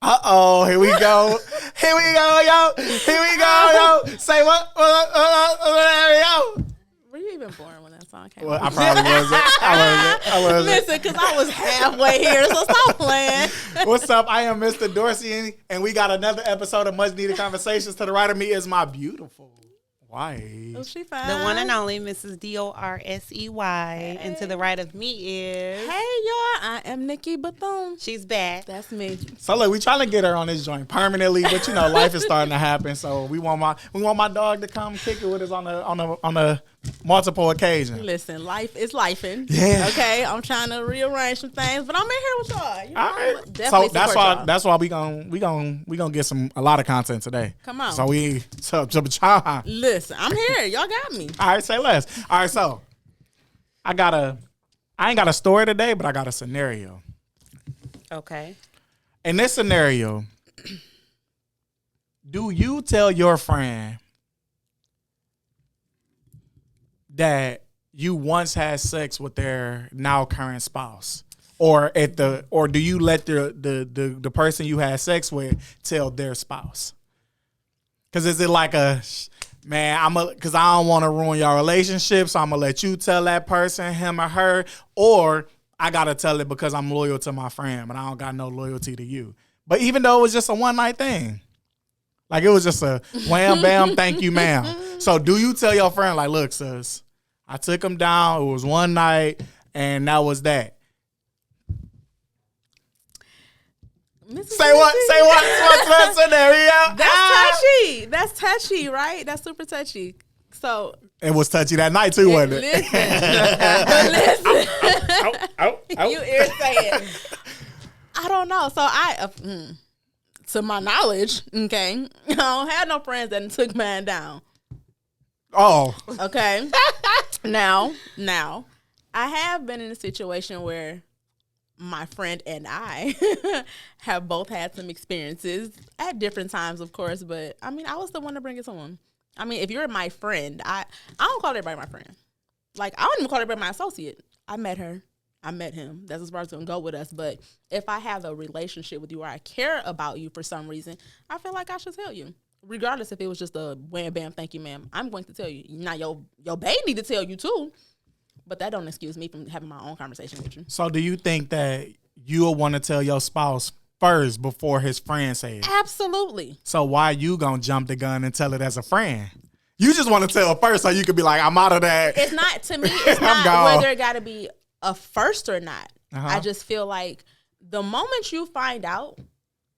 Uh-oh, here we go. Here we go, yo. Here we go, yo. Say what? Yo. Were you even born when that song came Well, out? I probably wasn't. I wasn't. Listen, because I was halfway here, so stop playing. What's up? I am Mr. Dorsey, and we got another episode of Much Needed Conversations. To the right of me is my beautiful wife. Oh, she fine. The one and only Mrs. Dorsey. Hey. And to the right of me is... Hey, y'all. I am Nikki Bethune. She's back. That's me. So look, we trying to get her on this joint permanently, but you know, life is starting to happen. So we want my dog to come kick it with us on a multiple occasions. Listen, life is lifing. Yeah. Okay, I'm trying to rearrange some things, but I'm in here with y'all. You know, All right. definitely So y'all. that's why we gonna get a lot of content today. Come on. So Listen, I'm here. Y'all got me. all right, say less. All right, so I ain't got a story today, but I got a scenario. Okay. In this scenario, do you tell your friend that you once had sex with their now current spouse, or do you let the person you had sex with tell their spouse? Because is it like because I don't want to ruin your relationship, so I'm gonna let you tell that person, him or her, or I gotta tell it because I'm loyal to my friend, but I don't got no loyalty to you. But even though it was just a one night thing, like it was just a wham bam, thank you, ma'am. So do you tell your friend like, look, sis, I took him down. It was one night, and that was that. Say what? What's scenario? That's touchy, right? That's super touchy. So it was touchy that night too, wasn't it? Listen. You irritated. I don't know. So to my knowledge, okay, I don't have no friends that took mine down. Oh. Okay. Now, I have been in a situation where my friend and I have both had some experiences at different times, of course, but I mean, I was the one to bring it to him. I mean, if you're my friend, I don't call everybody my friend. Like, I don't even call everybody my associate. I met her. I met him. That's as far as it's going to go with us. But if I have a relationship with you or I care about you for some reason, I feel like I should tell you. Regardless if it was just a wham, bam, thank you, ma'am. I'm going to tell you. Now, your babe need to tell you, too. But that don't excuse me from having my own conversation with you. So do you think that you'll want to tell your spouse first before his friend say it? Absolutely. So why you going to jump the gun and tell it as a friend? You just want to tell first so you could be like, I'm out of that. It's not, to me, it's not whether it got to be a first or not. Uh-huh. I just feel like the moment you find out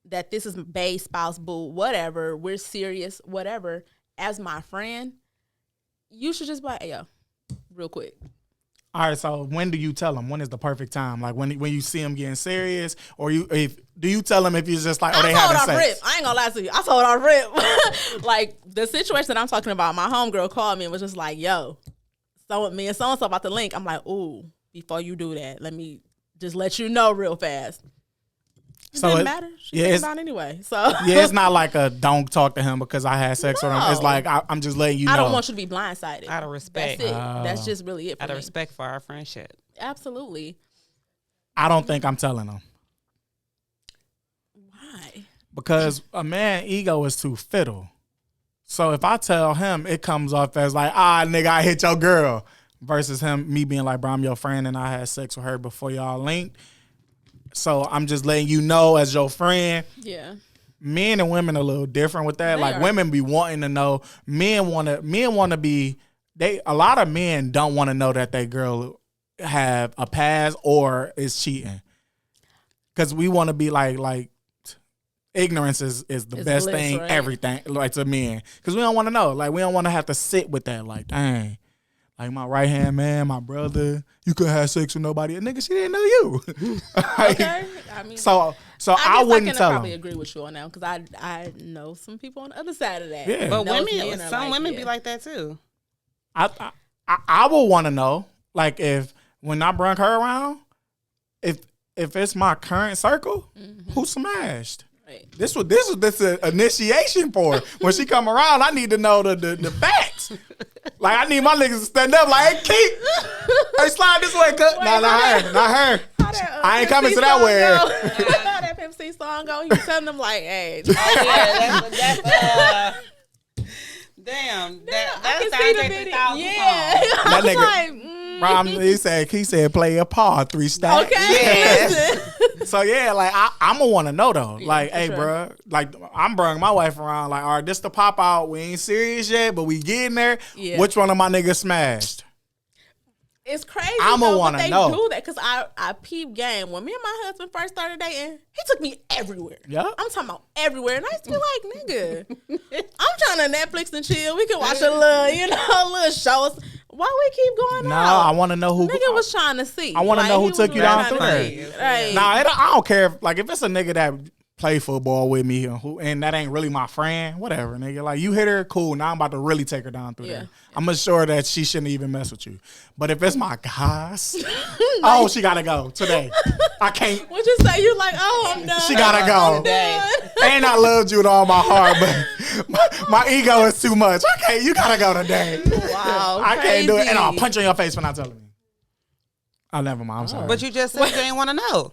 that this is bae, spouse, boo, whatever, we're serious, whatever, as my friend, you should just be like, hey, yo, real quick. All right, so when do you tell them? When is the perfect time? Like when you see them getting serious, or do you tell them if you're just like, oh, they having sex? Rip. I ain't gonna lie to you. I told her rip. Like the situation that I'm talking about, my homegirl called me and was just like, yo, me and so-and-so about to link. I'm like, ooh, before you do that, let me just let you know real fast. It didn't matter. She came down anyway. So yeah, it's not like a don't talk to him because I had sex with him. It's like I'm just letting you know. I don't want you to be blindsided. Out of respect. That's it. That's just really it for Out of me. respect for our friendship. Absolutely. I don't think I'm telling him. Why? Because a man's ego is too fiddle. So if I tell him, it comes off as like, nigga, I hit your girl. Versus me being like, bro, I'm your friend and I had sex with her before y'all linked. So I'm just letting you know as your friend. Yeah. Men and women are a little different with that. Like women be wanting to know. Men want to be. A lot of men don't want to know that their girl have a past or is cheating. Because we want to be like ignorance is the best bliss, thing. Right? Everything like to men. Because we don't want to know. Like we don't want to have to sit with that. Like dang. Like my right hand man, my brother, you couldn't have sex with nobody. Nigga, she didn't know you. Like, okay, I mean, so I wouldn't tell him. I probably agree with you on that because I know some people on the other side of that. Yeah, but some women be like that too. I would want to know, like if when I bring her around, if it's my current circle, who smashed. Right. This is initiation for her. When she come around, I need to know the facts. Like I need my niggas to stand up. Like, hey, Keith, hey, slide this way, cut. Not her. I ain't coming to that way. KFC song on, you telling them like, hey. Oh, yeah, that's damn. That's the Andre 3000 song. Yeah. That nigga, he said play a part 3 stacks. Okay. Yes. So yeah, like I'm gonna want to know though. Yeah, like, for hey, sure. bro, like I'm bringing my wife around. Like, all right, this the pop out. We ain't serious yet, but we getting there. Yeah. Which one of my niggas smashed? It's crazy. I'ma though, wanna but they know. do that because I peep game. When me and my husband first started dating, he took me everywhere. Yeah. I'm talking about everywhere, and I used to be like, nigga, I'm trying to Netflix and chill. We can watch a little, little shows. Why we keep going No, out? I want to know who. Nigga was trying to see. I wanna know who he was took you really down trying through to there. see. Right. Nah, I don't care. Like, if it's a nigga that play football with me and that ain't really my friend, whatever, nigga. Like, you hit her, cool. Now I'm about to really take her down through there. I'm sure that she shouldn't even mess with you. But if it's my guys, oh, she gotta go today. I can't. What you say? You like, oh, I'm done. She gotta go. I'm done. And I loved you with all my heart, but my ego is too much. Okay, you gotta go today. Wow, I can't do it. And I'll crazy. punch you in your face when I tell me. Oh, never mind. I'm sorry. But you just said you ain't want to know.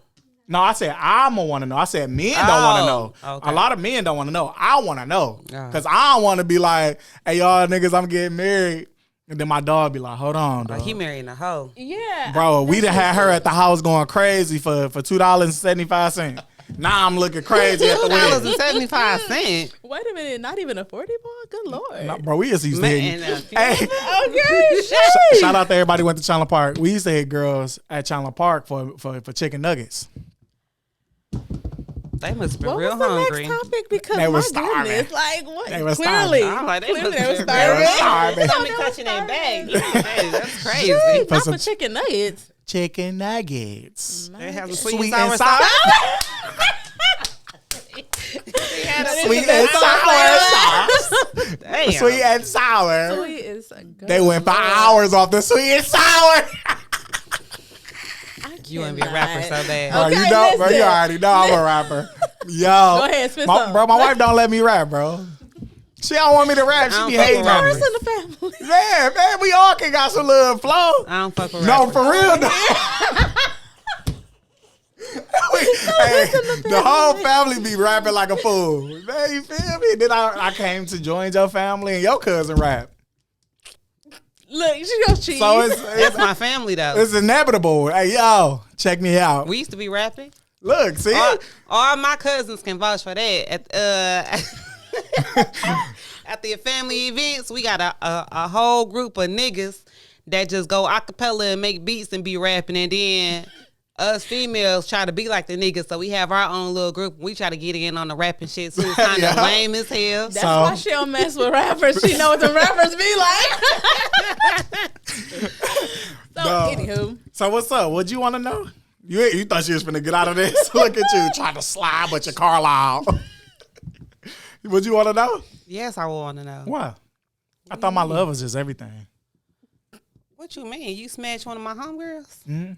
No, I said I'm gonna want to know. I said men don't want to know. Okay. A lot of men don't want to know. I want to know Yeah. because I don't want to be like, "Hey, y'all niggas, I'm getting married," and then my dog be like, "Hold on, dog. He marrying a hoe. Yeah. Bro, we done had her at the house going crazy for $2.75. Now I'm looking crazy at the wedding. $2.75. Wait a minute, not even a 40 ball? Good Lord. No, bro, we used to hit. Man, Hey, Okay, shit. shout out to everybody who went to Chandler Park. We used to hit girls at Chandler Park for chicken nuggets. They must be What real was the hungry. next topic? Because They my was starving. goodness, like what? They was Clearly, starving. I'm like, they clearly must they was be starving. real starving. Somebody They was touching their bag. starving. Hey, that's crazy. Shit, For not some for chicken nuggets. chicken nuggets. They have some Sweet sweet, and and sour. Sweet and sour sauce. Damn. Sweet and sour. Sweet is a good. They went for hours off the sweet and sour. You want to be a rapper so bad. Bro, Okay, you know, bro, you listen. already know I'm a rapper. Yo, Go ahead, spit some. bro. My wife don't let me rap, bro. She don't want me to rap. She I be don't hating fuck on with me. First in the family. Man, we all can got some little flow. I don't fuck with No, rappers. for real. Hey, the whole family be rapping like a fool. Man, you feel me? Then I came to join your family and your cousin rap. Look, she goes cheese. So That's my family, though. it's inevitable. Hey, yo, check me out. We used to be rapping. Look, see? All my cousins can vouch for that. At the family events, we got a whole group of niggas that just go a cappella and make beats and be rapping, and then us females try to be like the niggas, so we have our own little group. We try to get in on the rapping shit too. It's kind of Yeah. lame as hell. That's So- why she don't mess with rappers. She know what the rappers be like. So, No. anywho. So what's up? What you want to know? You thought she was finna get out of this? Look at you trying to slide, but your car loud. What you want to know? Yes, I want to know. What? I thought my love was just everything. What you mean? You smashed one of my homegirls? Mhm.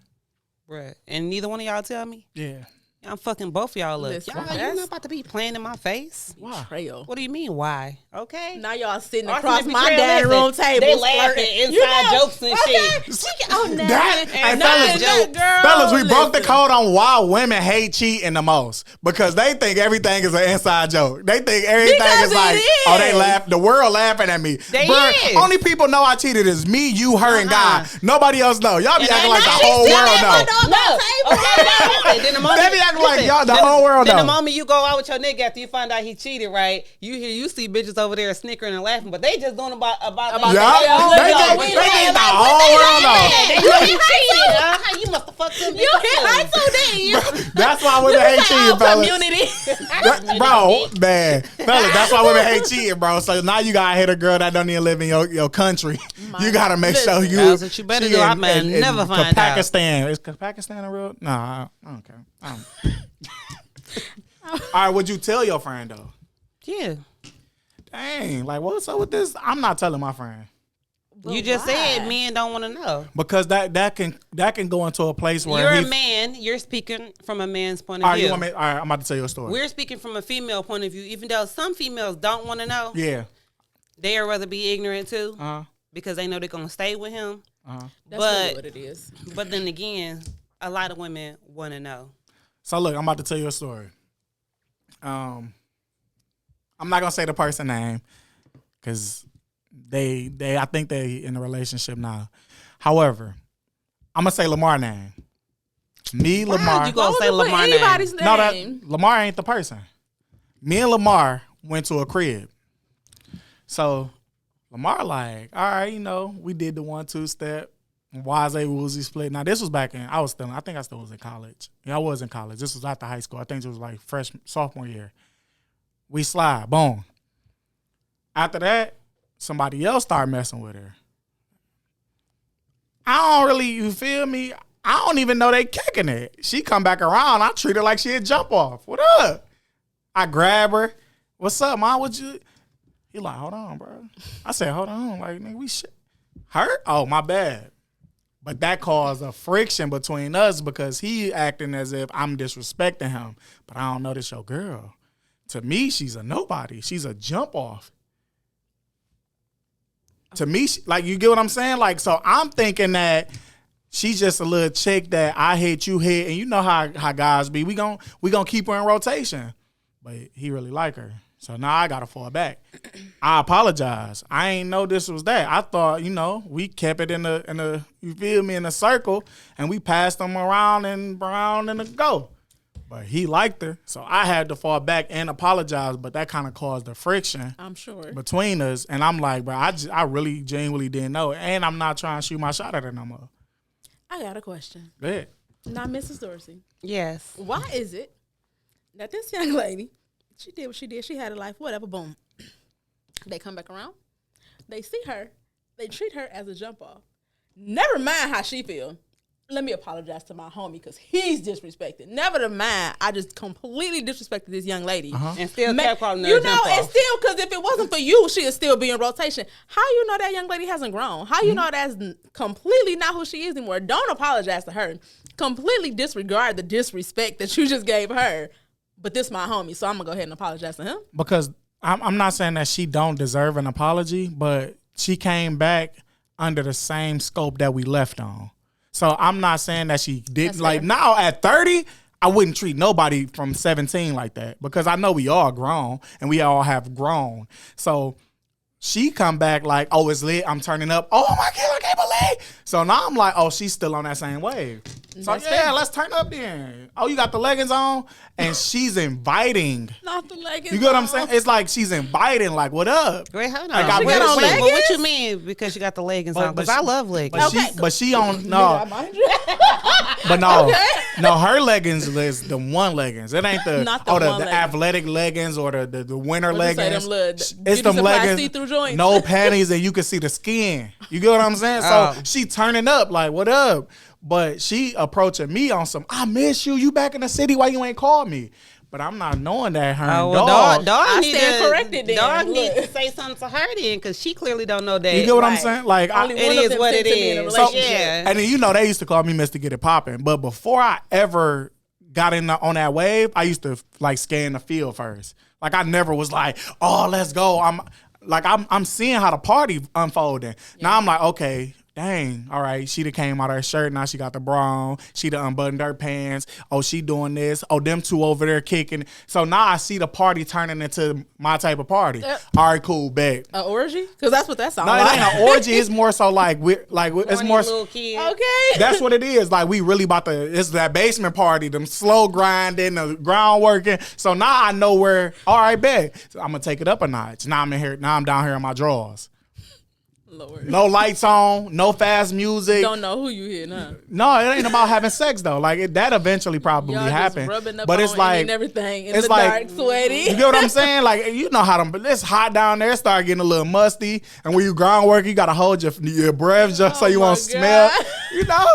Bruh. And neither one of y'all tell me? Yeah. I'm fucking both of y'all up. Listen, Y'all, that's- you not about to be playing in my face? Why? Trail. What do you mean, why? Okay. Now y'all sitting Our across Timothy my Trail, dining listen, room table. They laughing flirting. inside jokes and shit. Oh, no. Hey, not fellas, a joke. fellas, we broke the code on why women hate cheating the most because they think everything is an inside joke. They think everything Because is like, it oh, they is. laugh. The world laughing at me. They Bruh, is. only people know I cheated is me, you, her, and God. Nobody else know. Y'all be And acting they like the know. whole She world still know. at my No. Okay, no, listen. Then the moment, They be acting like listen, y'all, the then whole world Then the know. moment you go out with your nigga after you find out he cheated, right? You see bitches over there snickering and laughing, but they just doing about Yeah, that. they think the whole world know. You know you cheated, huh? You must have fucked them. You hit her too deep. That's why women hate cheating, fellas. Community. Bro, man, fellas, that's why women hate cheating, bro. So now you gotta hit a girl that don't even live in your country. You gotta make sure you. That's what you better she do. I in- may in never find out. Pakistan. Is Pakistan a real? Nah, I don't care. I don't. All right, would you tell your friend though? Yeah. Dang, like what's up with this? I'm not telling my friend You just said men don't want to know. because that can go into a place where You're a man. You're speaking from a man's point of All right, view. all right, I'm about to tell you a story. We're speaking from a female point of view. Even though some females don't want to know, Yeah. they'd rather be ignorant too Uh-huh. because they know they're going to stay with him. Uh-huh. That's But- really what it is. But then again, a lot of women want to know. So look, I'm about to tell you a story. I'm not gonna say the person name because they I think they in a relationship now. However, I'm gonna say Lamar name. Me, Lamar. You gonna say Lamar name? anybody's name? No, that Lamar ain't the person. Me and Lamar went to a crib. So Lamar like, all right, you know, we did the 1-2 step. Wise Woozy split. Now this was back in I think I still was in college. Yeah, I was in college. This was after high school. I think it was like sophomore year. We slide, boom. After that, somebody else started messing with her. I don't really, you feel me? I don't even know they kicking it. She come back around. I treat her like she had jump off. What up? I grab her. What's up, man? What you? He like, hold on, bro. I said, hold on. Like, nigga, we shit. Hurt? Oh, my bad. But that caused a friction between us because he acting as if I'm disrespecting him. But I don't know this your girl. To me, she's a nobody. She's a jump off. To me, like, you get what I'm saying? Like, so I'm thinking that she's just a little chick that I hit, you hit, and you know how guys be. We gonna keep her in rotation. But he really like her. So now I gotta fall back. I apologize. I ain't know this was that. I thought, you know, we kept it in the you feel me, in a circle, and we passed them around and a go. But he liked her, so I had to fall back and apologize. But that kind of caused the friction, I'm sure, between us. And I'm like, bro, I really genuinely didn't know, and I'm not trying to shoot my shot at her no more. I got a question. Go ahead. Now, Mrs. Dorsey. Yes. Why is it that this young lady, she did what she did, she had a life, whatever, boom. They come back around, they see her, they treat her as a jump off. Never mind how she feel. Let me apologize to my homie because he's disrespected. Never mind, I just completely disrespected this young lady. And still kept calling her you a know, jump and off. still, because if it wasn't for you, she'd still be in rotation. How you know that young lady hasn't grown? How you know that's completely not who she is anymore? Don't apologize to her. Completely disregard the disrespect that you just gave her. But this my homie, so I'm going to go ahead and apologize to him. Because I'm not saying that she don't deserve an apology, but she came back under the same scope that we left on. So I'm not saying that she didn't. That's Like, fair. now at 30, I wouldn't treat nobody from 17 like that because I know we all grown and we all have grown. So she come back like, oh, it's lit. I'm turning up. Oh, my God, I can't believe. So now I'm like, oh, she's still on that same wave. So, That's yeah, fair. let's turn up then. Oh, you got the leggings on? And she's inviting. Not the leggings. You get what I'm saying? It's like she's inviting, like, what up? Wait, hold on. Like, I Wait, got on wait, leggings? but what you mean because you got the leggings on? Because I love leggings. But she on, no. But no, no, her leggings is the one leggings. It ain't the Not the the one leggings. athletic leggings or the winter What you say, leggings. them little It's beauty them supply leggings, see-through joints? no panties, and you can see the skin. You get what I'm saying? So she turning up like, what up? But she approaching me on some, I miss you. You back in the city? Why you ain't called me? But I'm not knowing that her and dog. I need stand to, corrected then. Dog Look. needs to say something to her then because she clearly don't know that. You get what I'm Right. saying? Like, Only It one of is them what sent it to me in a is. relationship. Yeah. And then, you know, they used to call me Mr. Get It Poppin'. But before I ever got on that wave, I used to like scan the field first. Like, I never was like, oh, let's go. I'm seeing how the party unfolding. Yeah. Now I'm like, okay, dang, all right, she done came out of her shirt, now she got the bra on, she done unbuttoned her pants, oh, she doing this, oh, them two over there kicking. So now I see the party turning into my type of party. All right, cool, bet. An orgy? Because that's what that sounds No, like. it ain't an orgy, it's more so like, it's more, little kid. Okay. that's what it is. Like, we really about to, it's that basement party, them slow grinding, the ground working. So now I know where, all right, bet. So I'm going to take it up a notch. Now I'm down here in my drawers. Lord. No lights on, no fast music. Don't know who you hear, huh? No, it ain't about having sex though. Like that eventually probably Y'all just happen. rubbing up But on it's like and everything in it's the like- dark, sweaty. You get what I'm saying? Like, you know how them. It's hot down there. Start getting a little musty, and when you groundwork, you gotta hold your breath just so Oh you my won't smell. God. You know.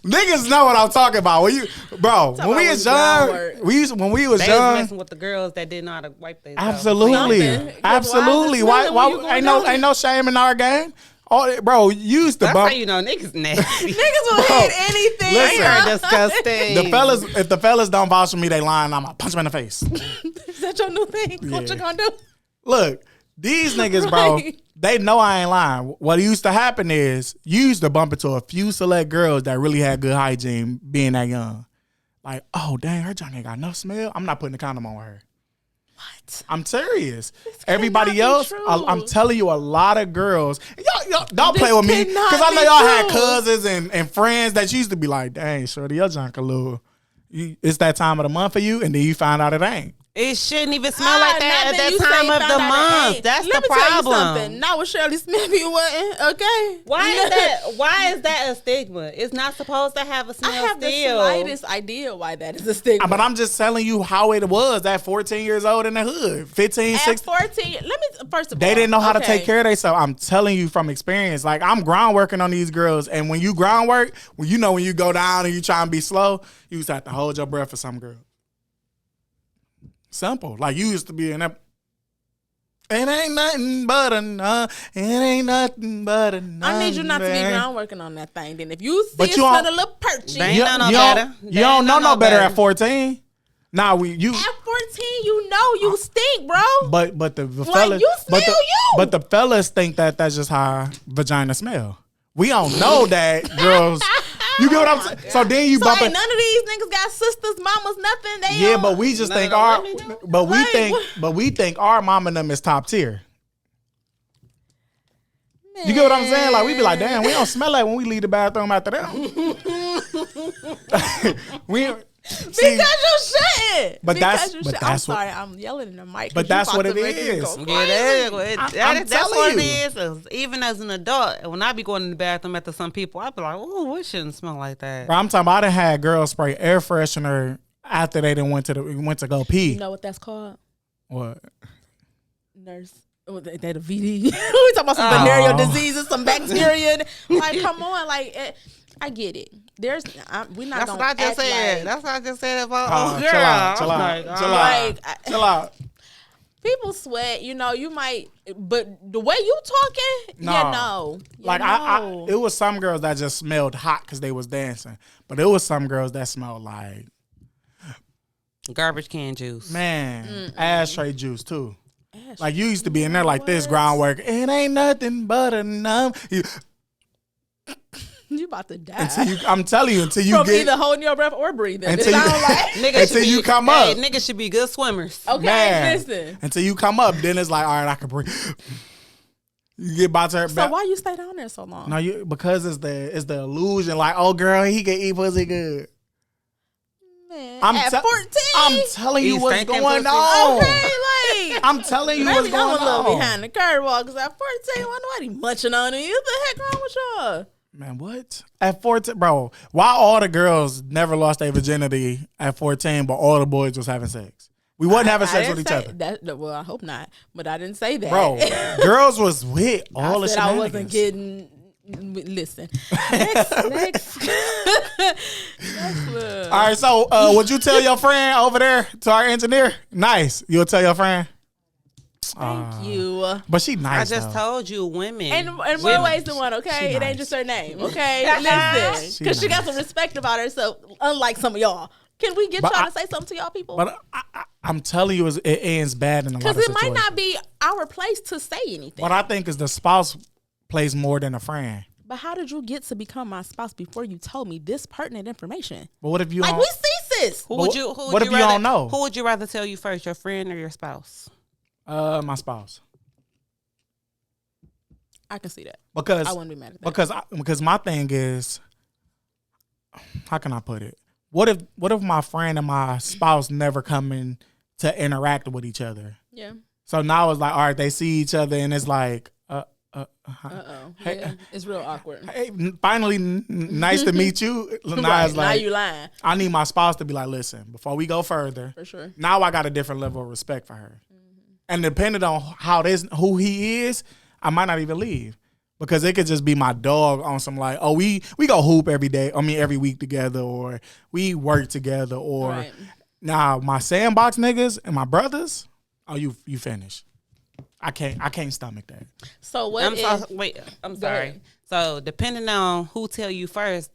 Niggas know what I'm talking about. When we about was when young, groundwork. when we was They was young, messing with the girls that didn't know how to wipe their absolutely, Something. 'Cause absolutely. why is it Why smelling when you ain't going ain't no shame in our game? Oh, bro, you used to That's bump. how you know niggas nasty. Niggas will Bro, hit anything. listen. They are disgusting. If the fellas don't vouch for me, they lying. I'm gonna punch them in the face. Is that your new thing? What Yeah. you gonna do? Look, these niggas, bro, Right. they know I ain't lying. What used to happen is you used to bump into a few select girls that really had good hygiene being that young. Like, oh, dang, her Johnny ain't got enough smell. I'm not putting a condom on her. What? I'm serious. cannot Everybody be else, true. I'm telling you, a lot of girls. Y'all don't This play with me cannot because I know be y'all had true. cousins and friends that used to be like, "Dang, shorty, your junk a little. It's that time of the month for you," and then you find out it ain't. It shouldn't even smell like that at that you say time of found the out it month. ain't. That's Let the me tell you problem. something. Not with Shirley Smith, you wasn't. Okay. Why is that a stigma? It's not supposed to have a smell I have still. the slightest idea why that is a stigma. But I'm just telling you how it was at 14 years old in the hood, 15, at 16. 14, let me first of all, They didn't know how to okay. take care of themselves. I'm telling you from experience. Like, I'm ground working on these girls, and when you ground work, when you go down and you try and be slow, you used to have to hold your breath for some girl. Simple. Like, you used to be in that. It ain't nothing but a it ain't nothing but a I need you not to be ground working on that thing. Then if you see But it you smell don't- a little perchy, They ain't You, know no you better. don't, They you don't ain't know no better better. at 14. Nah, you. at 14, you know you stink, bro. But the fellas, you but smell the, you. but the fellas think that that's just how vagina smell. We don't know that girls. You get what I'm saying? So then you So bump ain't it. none of these niggas got sisters, mamas, nothing. They Yeah, all- but we just None think of the our, women do? but we Like, think, what? but we think our mom and them is top tier. Man. You get what I'm saying? Like, we be like, damn, we don't smell like when we leave the bathroom after them. we see, Because you shouldn't. But that's- Because you but shouldn't. that's I'm what- sorry, I'm yelling in the mic. But 'cause you that's about what to it make me is. go Yeah, crazy. I'm that's telling what you. it is. Even as an adult, when I be going in the bathroom after some people, I be like, "Oh, it shouldn't smell like that." Bro, I'm talking about I done had girls spray air freshener after they done went to go pee. You know what that's called? What? Nurse. Oh, they the VD. we talking about some venereal diseases, some bacteria. Like, come on, like I get it. We're not That's gonna what I just act said. like, That's what I just said about Chill out, chill out, Like, chill out, Like, chill out. people sweat. You know, you might, but the way you talking, No. you know, Like it was some girls that just smelled hot because they was dancing, but it was some girls that smelled like garbage can juice. man ashtray juice too. Ash, Like you used to be in there like this what? groundwork. It ain't nothing but a numb. you about to die. I'm telling you until you From get either holding your breath or breathing. It Until you- sound like. Niggas Until should you be- come hey, up. niggas should be good swimmers. Okay, man. listen. Until you come up, then it's like all right, I can breathe. You get by to her So back. why you stay down there so long? No, because it's the illusion. Like, oh girl, he can eat pussy good. Man, at 14. I'm telling you He's what's thinking going pussy. on. Okay, like I'm telling you what's maybe I'm going a little on. behind the curveball because at 14, why nobody munching on you? What the heck wrong with y'all? Man, what? At 14, bro, why all the girls never lost their virginity at 14, but all the boys was having sex? We wasn't having sex with didn't each say other. That, well, I hope not, but I didn't say that. Bro, girls was with all the I said I shenanigans. wasn't getting. Listen, next. All right, so would you tell your friend over there to our engineer? Nice. You'll tell your friend? Thank you. But she nice, I just though. told you, women. And more ways than one, okay? She It nice. ain't just her name, okay? Listen, because she got some respect about herself, unlike some of y'all. Can we get But y'all I- to say something to y'all people? But I'm telling you, it ends bad in a lot of Because situations. it might not be our place to say anything. What I think is the spouse plays more than a friend. But how did you get to become my spouse before you told me this pertinent information? But what if you Like, don't? we see sis. who would you? Who what would if you you rather, don't know? Who would you rather tell you first, your friend or your spouse? My spouse. I can see that. Because I wouldn't be mad at that. because my thing is, how can I put it? What if my friend and my spouse never come in to interact with each other? Yeah. So now it's like, all right, they see each other and it's like, Uh-oh. Hey, Yeah. It's real awkward. hey, finally, nice to meet you. Now Right, it's now like, you lying. I need my spouse to be like, listen, before we go further, For sure. now I got a different level of respect for her. And depending on who he is, I might not even leave. Because it could just be my dog on some like, oh, we go hoop every day. I mean, every week together, or we work together, or Right. now my sandbox niggas and my brothers. Oh, you finish. I can't stomach that. So what I'm if, I'm Go sorry. ahead. So depending on who tell you first,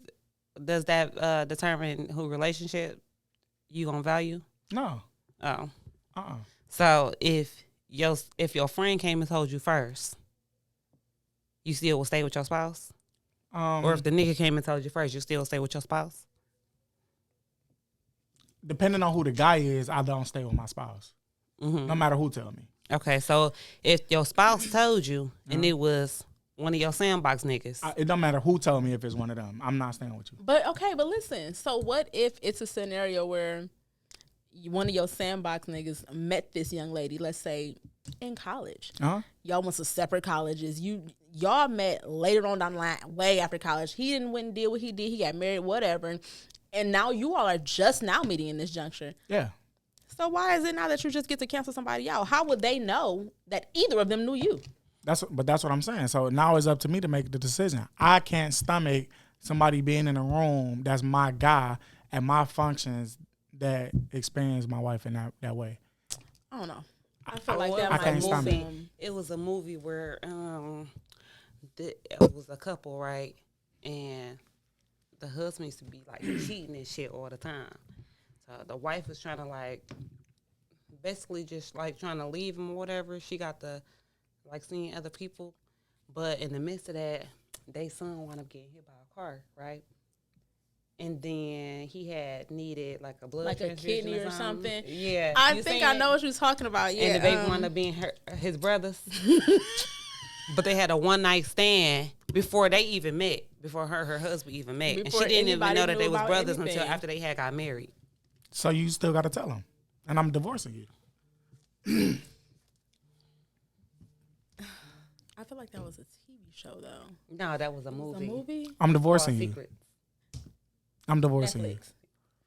does that determine who relationship you gonna value? No. Oh, Uh-uh. so if your friend came and told you first, you still will stay with your spouse? Or if the nigga came and told you first, you still stay with your spouse? Depending on who the guy is, I don't stay with my spouse. no matter who tell me. Okay, so if your spouse told you and it was one of your sandbox niggas, It don't matter who told me if it's one of them. I'm not staying with you. But listen. So what if it's a scenario where one of your sandbox niggas met this young lady, let's say in college. Y'all went to separate colleges. Y'all met later on down the line, way after college. He didn't win deal what he did. He got married, whatever. And now you all are just now meeting in this juncture. Yeah. So why is it now that you just get to cancel somebody out? How would they know that either of them knew you? That's what I'm saying. So now it's up to me to make the decision. I can't stomach somebody being in a room that's my guy at my functions that experience my wife in that way. I don't know. I feel like that I might can't move stomach it. them. it was a movie where it was a couple, right? And the husband used to be like cheating and shit all the time. So the wife was trying to like basically just like trying to leave him or whatever. She got the like seeing other people, but in the midst of that, they son wound up getting hit by a car, right? And then he had needed like a blood Like a transfusion kidney or something. Yeah, I think I know what you was talking about. Yeah, and the baby wound up being his brothers. But they had a one night stand before they even met, before her husband even met, and she didn't even know that they was brothers until after they had got married. So you still got to tell him, and I'm divorcing you. I feel like that was a TV show though. No, that was a movie. A movie? I'm divorcing you. Secret. I'm divorcing you.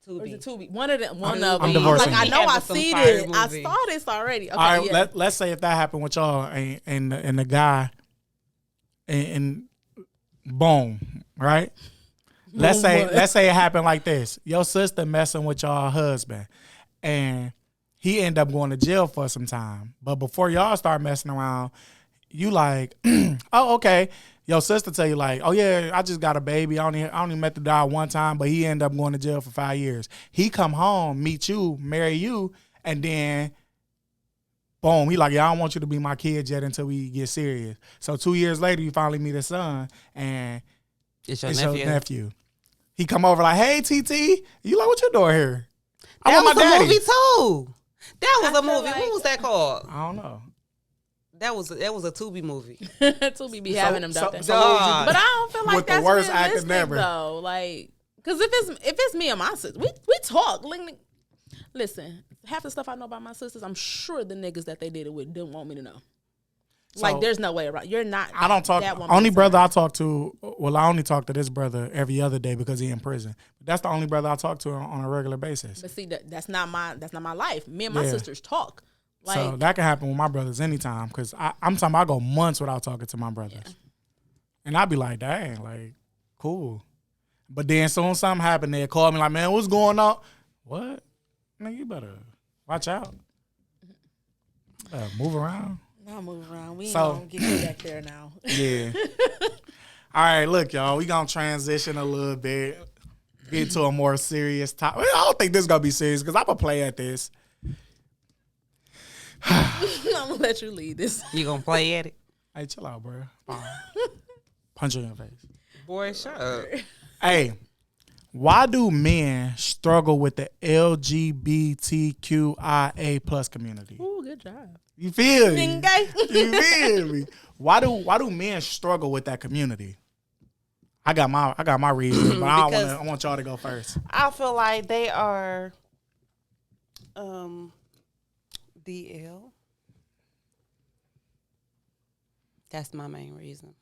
Or is it Tubi. Tubi? One of them. I'm divorcing Like, I you. know I Have some see fire it. I movie. saw this already. Okay, All right, yeah. let's say if that happened with y'all and the guy and boom, right? Let's say it happened like this. Your sister messing with your husband and he end up going to jail for some time. But before y'all start messing around, you like, oh, okay. Your sister tell you like, oh yeah, I just got a baby. I only met the dog one time, but he ended up going to jail for 5 years. He come home, meet you, marry you, and then boom, he like, yeah, I don't want you to be my kid yet until we get serious. So 2 years later, you finally meet his son, and It's it's your nephew. He come over like, hey, TT, you like what you doing here? I That want was my a daddy. movie too. That was I a feel movie. like- What was that called? I don't know. That was a Tubi movie. Tubi be having them, don't they? so what would you do? But I don't feel like With the that's worst actor realistic ever. though. Like, because if it's me and my sister, we talk. Listen, half the stuff I know about my sisters, I'm sure the niggas that they did it with didn't want me to know. Like, So, there's no way around. You're not. I don't talk. that woman Only to brother her. I talk to. Well, I only talk to this brother every other day because he in prison. That's the only brother I talk to on a regular basis. But see, that's not my life. Me and my Yeah. sisters talk. Like, So that can happen with my brothers anytime. Because I'm talking. I go months without talking to my brothers, and I be like, dang, like, cool. But then soon something happened. They call me like, man, what's going on? What? Nigga, you better watch out. Move around. now move around. We ain't So- gonna get you back there now. Yeah. All right, look, y'all. We gonna transition a little bit, get to a more serious topic. I don't think this is gonna be serious because I'm gonna play at this. I'm gonna let you lead this. You gonna play at it? Hey, chill out, bro. Punch you in your face. Boy, shut up. Hey, why do men struggle with the LGBTQIA plus community? Ooh, good job. You feel me? Nigga. You feel me? Why do men struggle with that community? I got my reasons, but I want y'all to go first. I feel like they are DL. That's my main reason.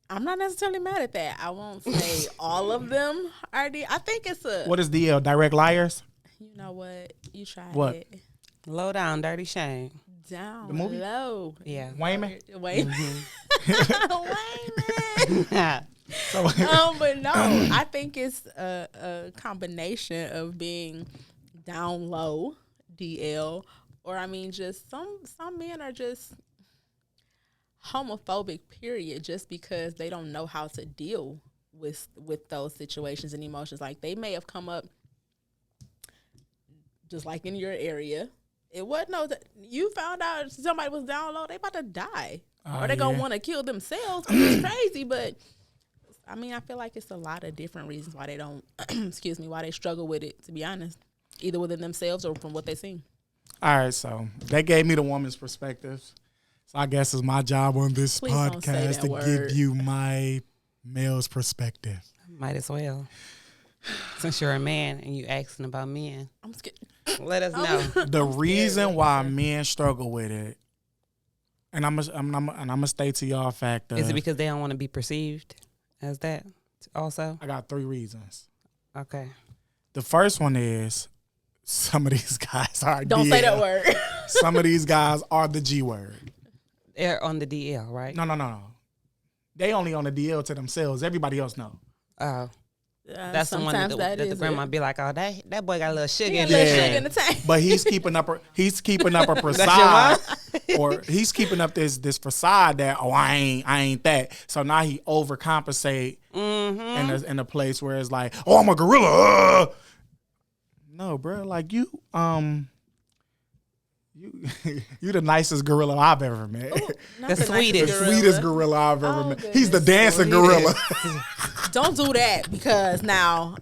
I'm not necessarily mad at that. I won't say all of them are I think it's a. What is DL? Direct liars? You know what? You tried What? it. Low down, dirty shame. Down The movie? low. Yeah. Wayman? Wayman. Wayman. So, But no, I think it's a combination of being down low, DL, or I mean, just some men are just homophobic. Period. Just because they don't know how to deal with those situations and emotions. Like they may have come up just like in your area. It wasn't you found out somebody was down low. They about to die, or they gonna want to kill themselves. Which is crazy, but. I mean, I feel like it's a lot of different reasons why they don't, why they struggle with it, to be honest, either within themselves or from what they see. All right, so they gave me the woman's perspective. So I guess it's my job on this Please don't say podcast that to word. give you my male's perspective. Might as well. Since you're a man and you asking about men, I'm scared. let us know. The reason why men struggle with it, and I'm gonna stay to y'all fact. Is it because they don't want to be perceived as that also? I got 3 reasons. Okay. The first one is some of these guys are Don't DL. say that word. Some of these guys are the G word. They're on the DL, right? No. They only on the DL to themselves. Everybody else know. Oh. That's the one that the grandma be like, oh, that boy got a little sugar in little there. sugar in the tank. But he's keeping up a facade, or he's keeping up this facade that I ain't that. So now he overcompensate in a place where it's like, oh, I'm a gorilla. No, bro, like you the nicest gorilla I've ever met. The sweetest. Sweetest gorilla I've ever met. goodness. He's the dancing gorilla. Don't do that because now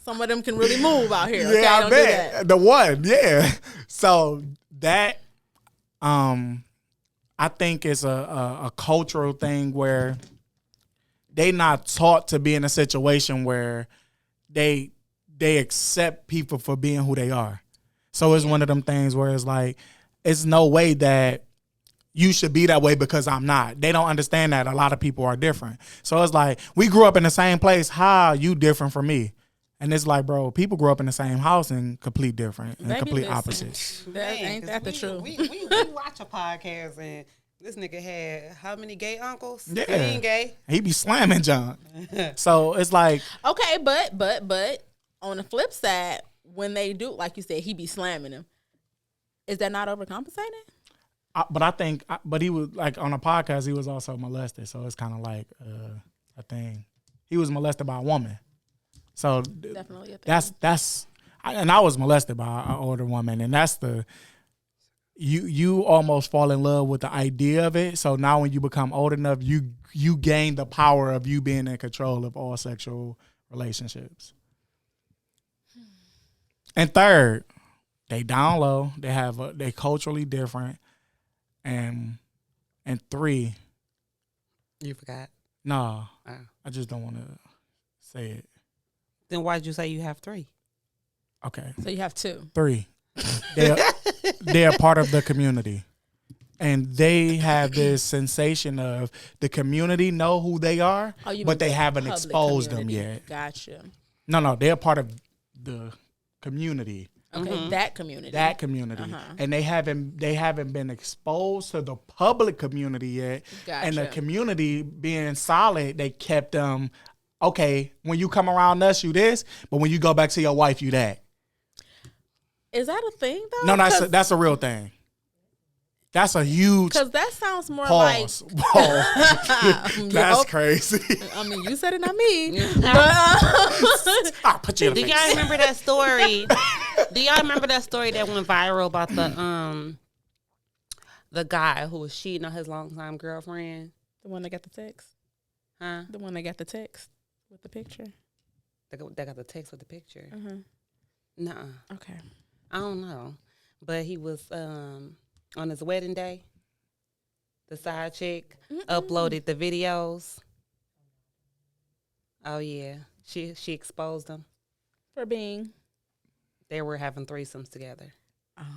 some of them can really move out here. Okay? Yeah, I Don't bet. do that. The one, yeah. So that I think is a cultural thing where they not taught to be in a situation where they accept people for being who they are. So it's one of them things where it's like, it's no way that you should be that way because I'm not. They don't understand that a lot of people are different. So it's like, we grew up in the same place. How are you different from me? And it's like, bro, people grew up in the same house and complete different and Baby, complete listen. opposites. Ain't that the truth? We watch a podcast and this nigga had how many gay uncles? Yeah. He ain't gay. He be slamming John. So it's like, Okay, but on the flip side, when they do, like you said, he be slamming him. Is that not overcompensating? but he was like on a podcast, he was also molested. So it's kind of like a thing. He was molested by a woman. So Definitely a thing. and I was molested by an older woman, and that's you almost fall in love with the idea of it. So now when you become old enough, you gain the power of you being in control of all sexual relationships. And third, they down low. They culturally different. And 3, You forgot. no, Oh. I just don't want to say it. Then why'd you say you have 3? Okay, So you have 2. 3. They're part of the community. And they have this sensation of the community know who they are, but they haven't Public exposed community. them yet. Gotcha. No, they're part of the community. Okay, that community. That community. And they haven't been exposed to the public community yet. And the Gotcha. community being solid, they kept them, okay, when you come around us, you this, but when you go back to your wife, you that. Is that a thing though? No, that's a real thing. That's a huge Because that sounds more pause. like. That's crazy. I mean, you said it, not me. I'll put you in Do the y'all face. remember that story? Do y'all remember that story that went viral about the guy who was cheating on his longtime girlfriend? The one that got the text. Huh? The one that got the text with the picture. That got the text with the picture. Nuh-uh. Okay. I don't know. But he was on his wedding day. The side chick uploaded the videos. Oh yeah. She exposed them. For being. They were having threesomes together.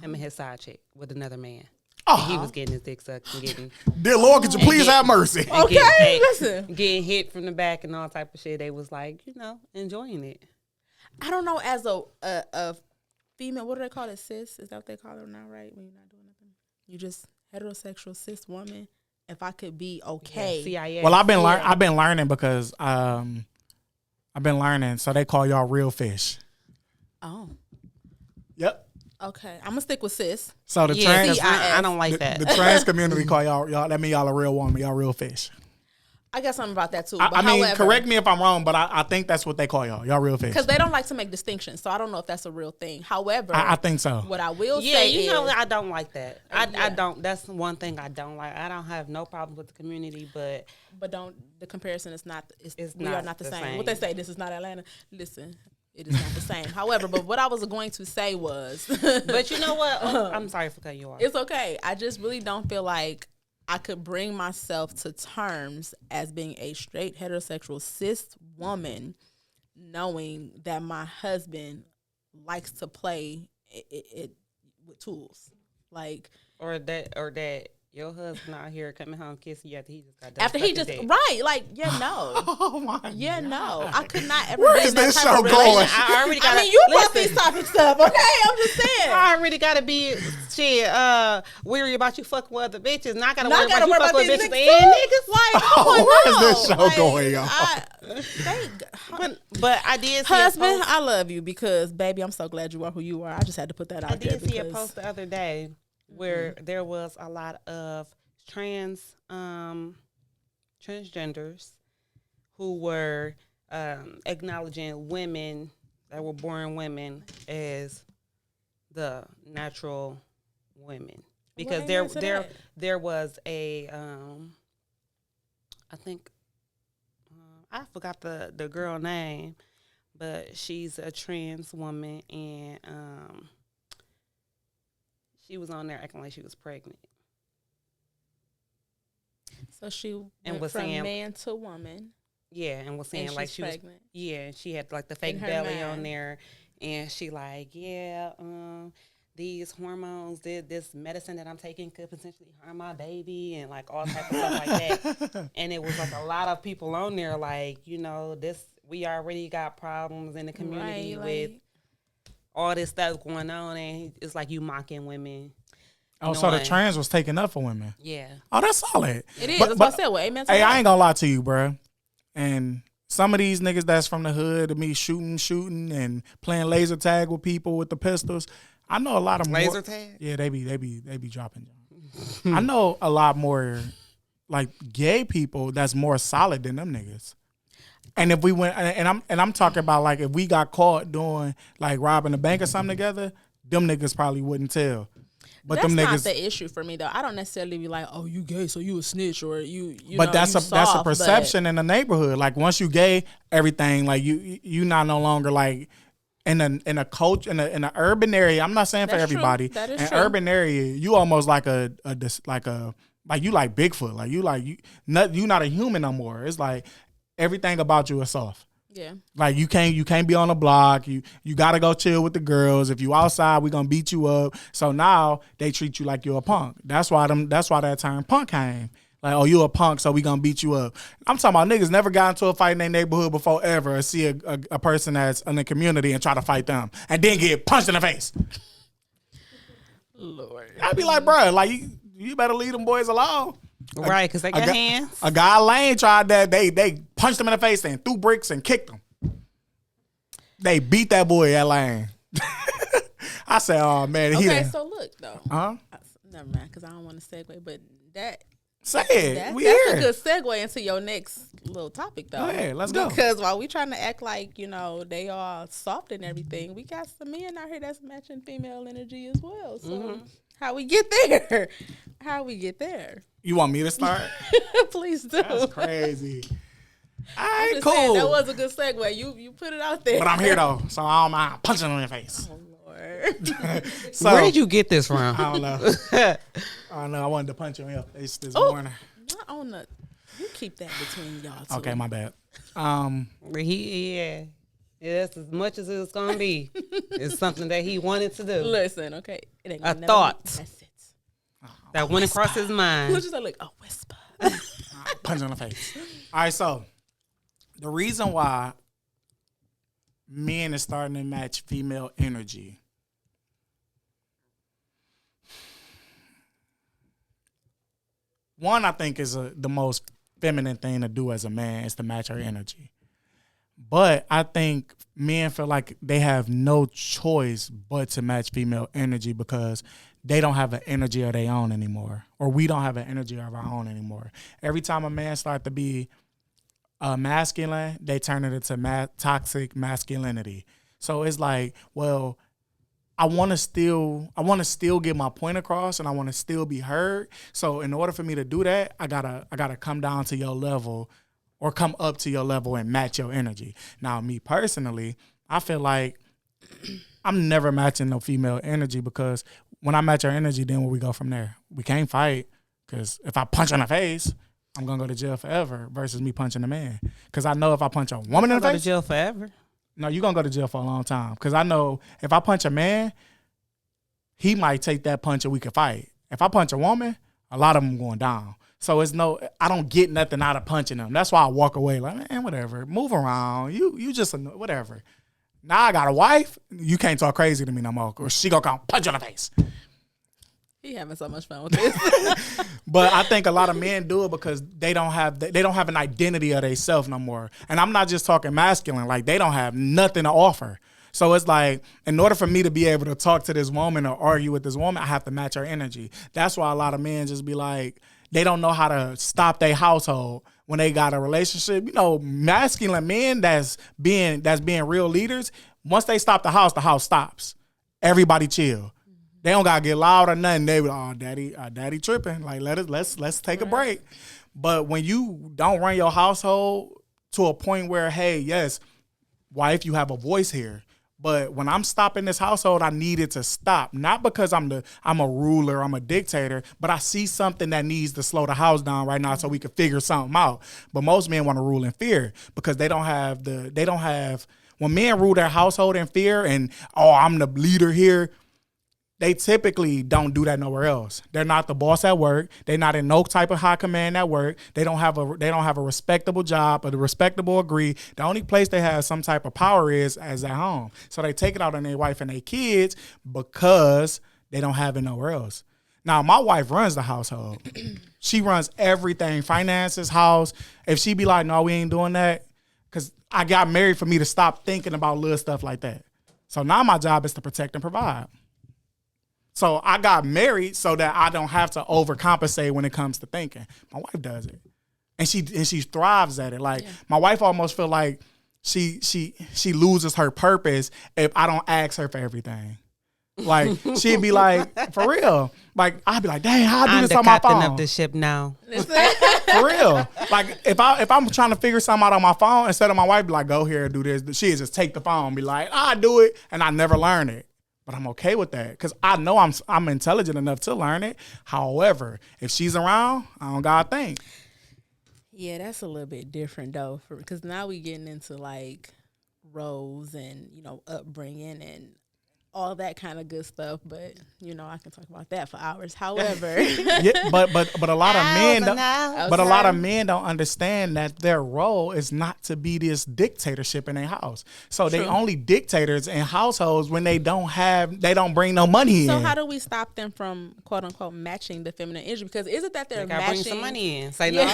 Him and his side chick with another man. Oh. And he was getting his dick sucked and getting Dear Lord, could you please have mercy? Okay, listen. getting hit from the back and all type of shit. They was like, enjoying it. I don't know, as a female, what do they call it? Cis? Is that what they call it now, right? When you're not doing nothing. You just heterosexual cis woman. If I could be okay. CIA. Well, I've been learning because I've been learning. So they call y'all real fish. Oh. Yep. Okay. I'm gonna stick with cis. So the Yeah, trans, I don't like that. the trans community call y'all. That mean y'all a real woman. Y'all real fish. I got something about that too. I mean, however, correct me if I'm wrong, but I think that's what they call y'all. Y'all real fish. because they don't like to make distinctions, so I don't know if that's a real thing. However, I think so. what I will Yeah, say you know, is, I don't like that. I Yeah. don't. That's one thing I don't like. I don't have no problem with the community, but but don't the comparison is not. We not are not the the same. same. What they say, this is not Atlanta. Listen, It is not the same. However, but what I was going to say was, But you know what? Oh, I'm sorry for cutting you off. it's okay. I just really don't feel like I could bring myself to terms as being a straight heterosexual cis woman, knowing that my husband likes to play it with tools, like Or that your husband out here coming home kissing you after he just got done. after he sucking just dick. right, like no. Oh my Yeah, God. no, I could not ever. Where be is in that this type show of going? relationship. I already got. I mean, you brought these topics up, okay? I'm just saying. I already gotta be worry about you fucking with other bitches. Not gotta Now I worry gotta about you worry fucking about with these bitches and niggas niggas. Like, Oh, Where is no. this show Like, going, y'all? but I did see Husband, a post. I love you because, baby, I'm so glad you are who you are. I just had to put that out I there did see a because post the other day where there was a lot of transgenders who were acknowledging women that were born women as the natural women, because Well, amen to that. there was a I think I forgot the girl name, but she's a trans woman, and she was on there acting like she was pregnant. So she And went was from saying- man to woman. Yeah, and was saying And like she's she was pregnant. and she had like the fake her belly on mind. there, and she like, these hormones, this medicine that I'm taking could potentially harm my baby, and like all type of stuff like that. And it was like a lot of people on there like, we already got problems in the community Right, with like- all this stuff going on, and it's like you mocking women. Oh, so the knowing- trans was taking up for women. Yeah. Oh, that's solid. It is. But- That's but- what I said. Well, amen to Hey, that. I ain't gonna lie to you, bro. And some of these niggas that's from the hood, of me shooting and playing laser tag with people with the pistols. I know a lot of Laser more, tag? Yeah, they be dropping. I know a lot more like gay people that's more solid than them niggas. And if we went, and I'm talking about like if we got caught doing like robbing a bank or something together, them niggas probably wouldn't tell. But That's them not niggas, the issue for me though. I don't necessarily be like, oh, you gay, so you a snitch, or you. but know, that's you a soft, perception in the neighborhood. Like once you gay, everything like you not no longer like in a coach in a urban area. I'm not saying for That's true. everybody. That is in true. urban area, you almost like you like Bigfoot. Like you not a human no more. It's like everything about you is soft. Yeah. Like you can't be on the block. You gotta go chill with the girls. If you outside, we gonna beat you up. So now they treat you like you're a punk. That's why that term punk came. Like, oh, you a punk, so we gonna beat you up. I'm talking about niggas never got into a fight in their neighborhood before ever, or see a person that's in the community and try to fight them, and then get punched in the face. Lord. I'd be like, bro, like you better leave them boys alone. Right, because they got hands. A guy Lane tried that. They punched him in the face and threw bricks and kicked him. They beat that boy at Lane. I said, oh man, Okay, so look though. Huh? Never mind, because I don't want to segue, but that's Say it. a here. good segue into your next little topic though. Go ahead, let's go. Because while we trying to act like they all soft and everything, we got some men out here that's matching female energy as well. So how we get there? How we get there? You want me to start? Please do. That's crazy. All I'm right, just cool. saying, that was a good segue. You put it out there. But I'm here though, so I don't mind punching him in the face. Oh, Lord. So, Where did you get this from? I don't know. I don't know. I wanted to punch him up this Oh, morning. not on the. You keep that between y'all two. Okay, my bad. Yeah, that's as much as it's gonna be. It's something that he wanted to do. Listen, okay. It ain't A gonna never thought. be- That's it. That went across his mind. Let's just like a whisper. Punch in the face. All right, so the reason why men are starting to match female energy. One, I think is the most feminine thing to do as a man is to match her energy. But I think men feel like they have no choice but to match female energy because they don't have an energy of their own anymore, or we don't have an energy of our own anymore. Every time a man starts to be masculine, they turn it into toxic masculinity. So it's like, well, I want to still get my point across, and I want to still be heard. So in order for me to do that, I gotta come down to your level, or come up to your level and match your energy. Now, me personally, I feel like I'm never matching no female energy, because when I match her energy, then where we go from there? We can't fight, because if I punch her in the face, I'm going to go to jail forever versus me punching a man. Because I know if I punch a woman in the Go to face, jail forever. no, you're going to go to jail for a long time. Because I know if I punch a man, he might take that punch and we can fight. If I punch a woman, a lot of them going down. So I don't get nothing out of punching them. That's why I walk away like, man, whatever. Move around. You just, whatever. Now I got a wife. You can't talk crazy to me no more, or she gonna come punch you in the face. He having so much fun with this. But I think a lot of men do it because they don't have an identity of themselves no more. And I'm not just talking masculine. Like, they don't have nothing to offer. So it's like, in order for me to be able to talk to this woman or argue with this woman, I have to match her energy. That's why a lot of men just be like, they don't know how to stop their household when they got a relationship. You know, masculine men that's being real leaders, once they stop the house stops. Everybody chill. They don't gotta get loud or nothing. They be like, daddy tripping. Like, let's take a break. But when you don't run your household to a point where, hey, yes, wife, you have a voice here. But when I'm stopping this household, I need it to stop. Not because I'm a ruler, I'm a dictator, but I see something that needs to slow the house down right now so we can figure something out. But most men want to rule in fear because they don't have when men rule their household in fear and, oh, I'm the leader here, they typically don't do that nowhere else. They're not the boss at work. They're not in no type of high command at work. They don't have a respectable job or the respectable degree. The only place they have some type of power is at home. So they take it out on their wife and their kids because they don't have it nowhere else. Now, my wife runs the household. She runs everything, finances, house. If she be like, no, we ain't doing that, because I got married for me to stop thinking about little stuff like that. So now my job is to protect and provide. So I got married so that I don't have to overcompensate when it comes to thinking. My wife does it, and she thrives at it. Like, my wife almost feel like she loses her purpose if I don't ask her for everything. Like, she'd be like, for real. Like, I'd be like, dang, how I do this on my phone? I'm the captain of the ship now. For real. Like, if I'm trying to figure something out on my phone, instead of my wife be like, go here and do this, she'd just take the phone and be like, I do it, and I never learn it. But I'm okay with that because I know I'm intelligent enough to learn it. However, if she's around, I don't gotta think. Yeah, that's a little bit different though, because now we getting into like roles and, you know, upbringing and all that kind of good stuff. But, you know, I can talk about that for hours. However, yeah, but a lot of men don't, but a lot of men don't understand that their role is not to be this dictatorship in their house. So they only dictators in households when they don't bring no money in. So how do we stop them from, quote unquote, matching the feminine energy? Because is it that they're matching? Bring some money in. Say no. no.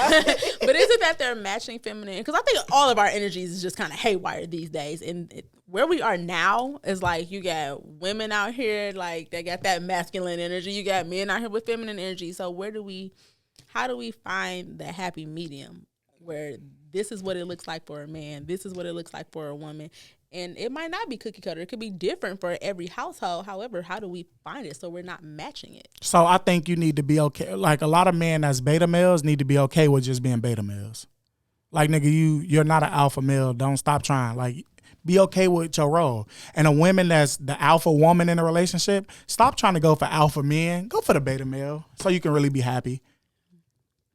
But is it that they're matching feminine? Because I think all of our energies is just kind of haywire these days. And where we are now is like, you got women out here, like, they got that masculine energy. You got men out here with feminine energy. So how do we find the happy medium where this is what it looks like for a man, this is what it looks like for a woman? And it might not be cookie cutter. It could be different for every household. However, how do we find it so we're not matching it? So I think you need to be okay. Like, a lot of men that's beta males need to be okay with just being beta males. Like, nigga, you're not an alpha male. Don't stop trying. Like, be okay with your role. And a woman that's the alpha woman in a relationship, stop trying to go for alpha men. Go for the beta male so you can really be happy.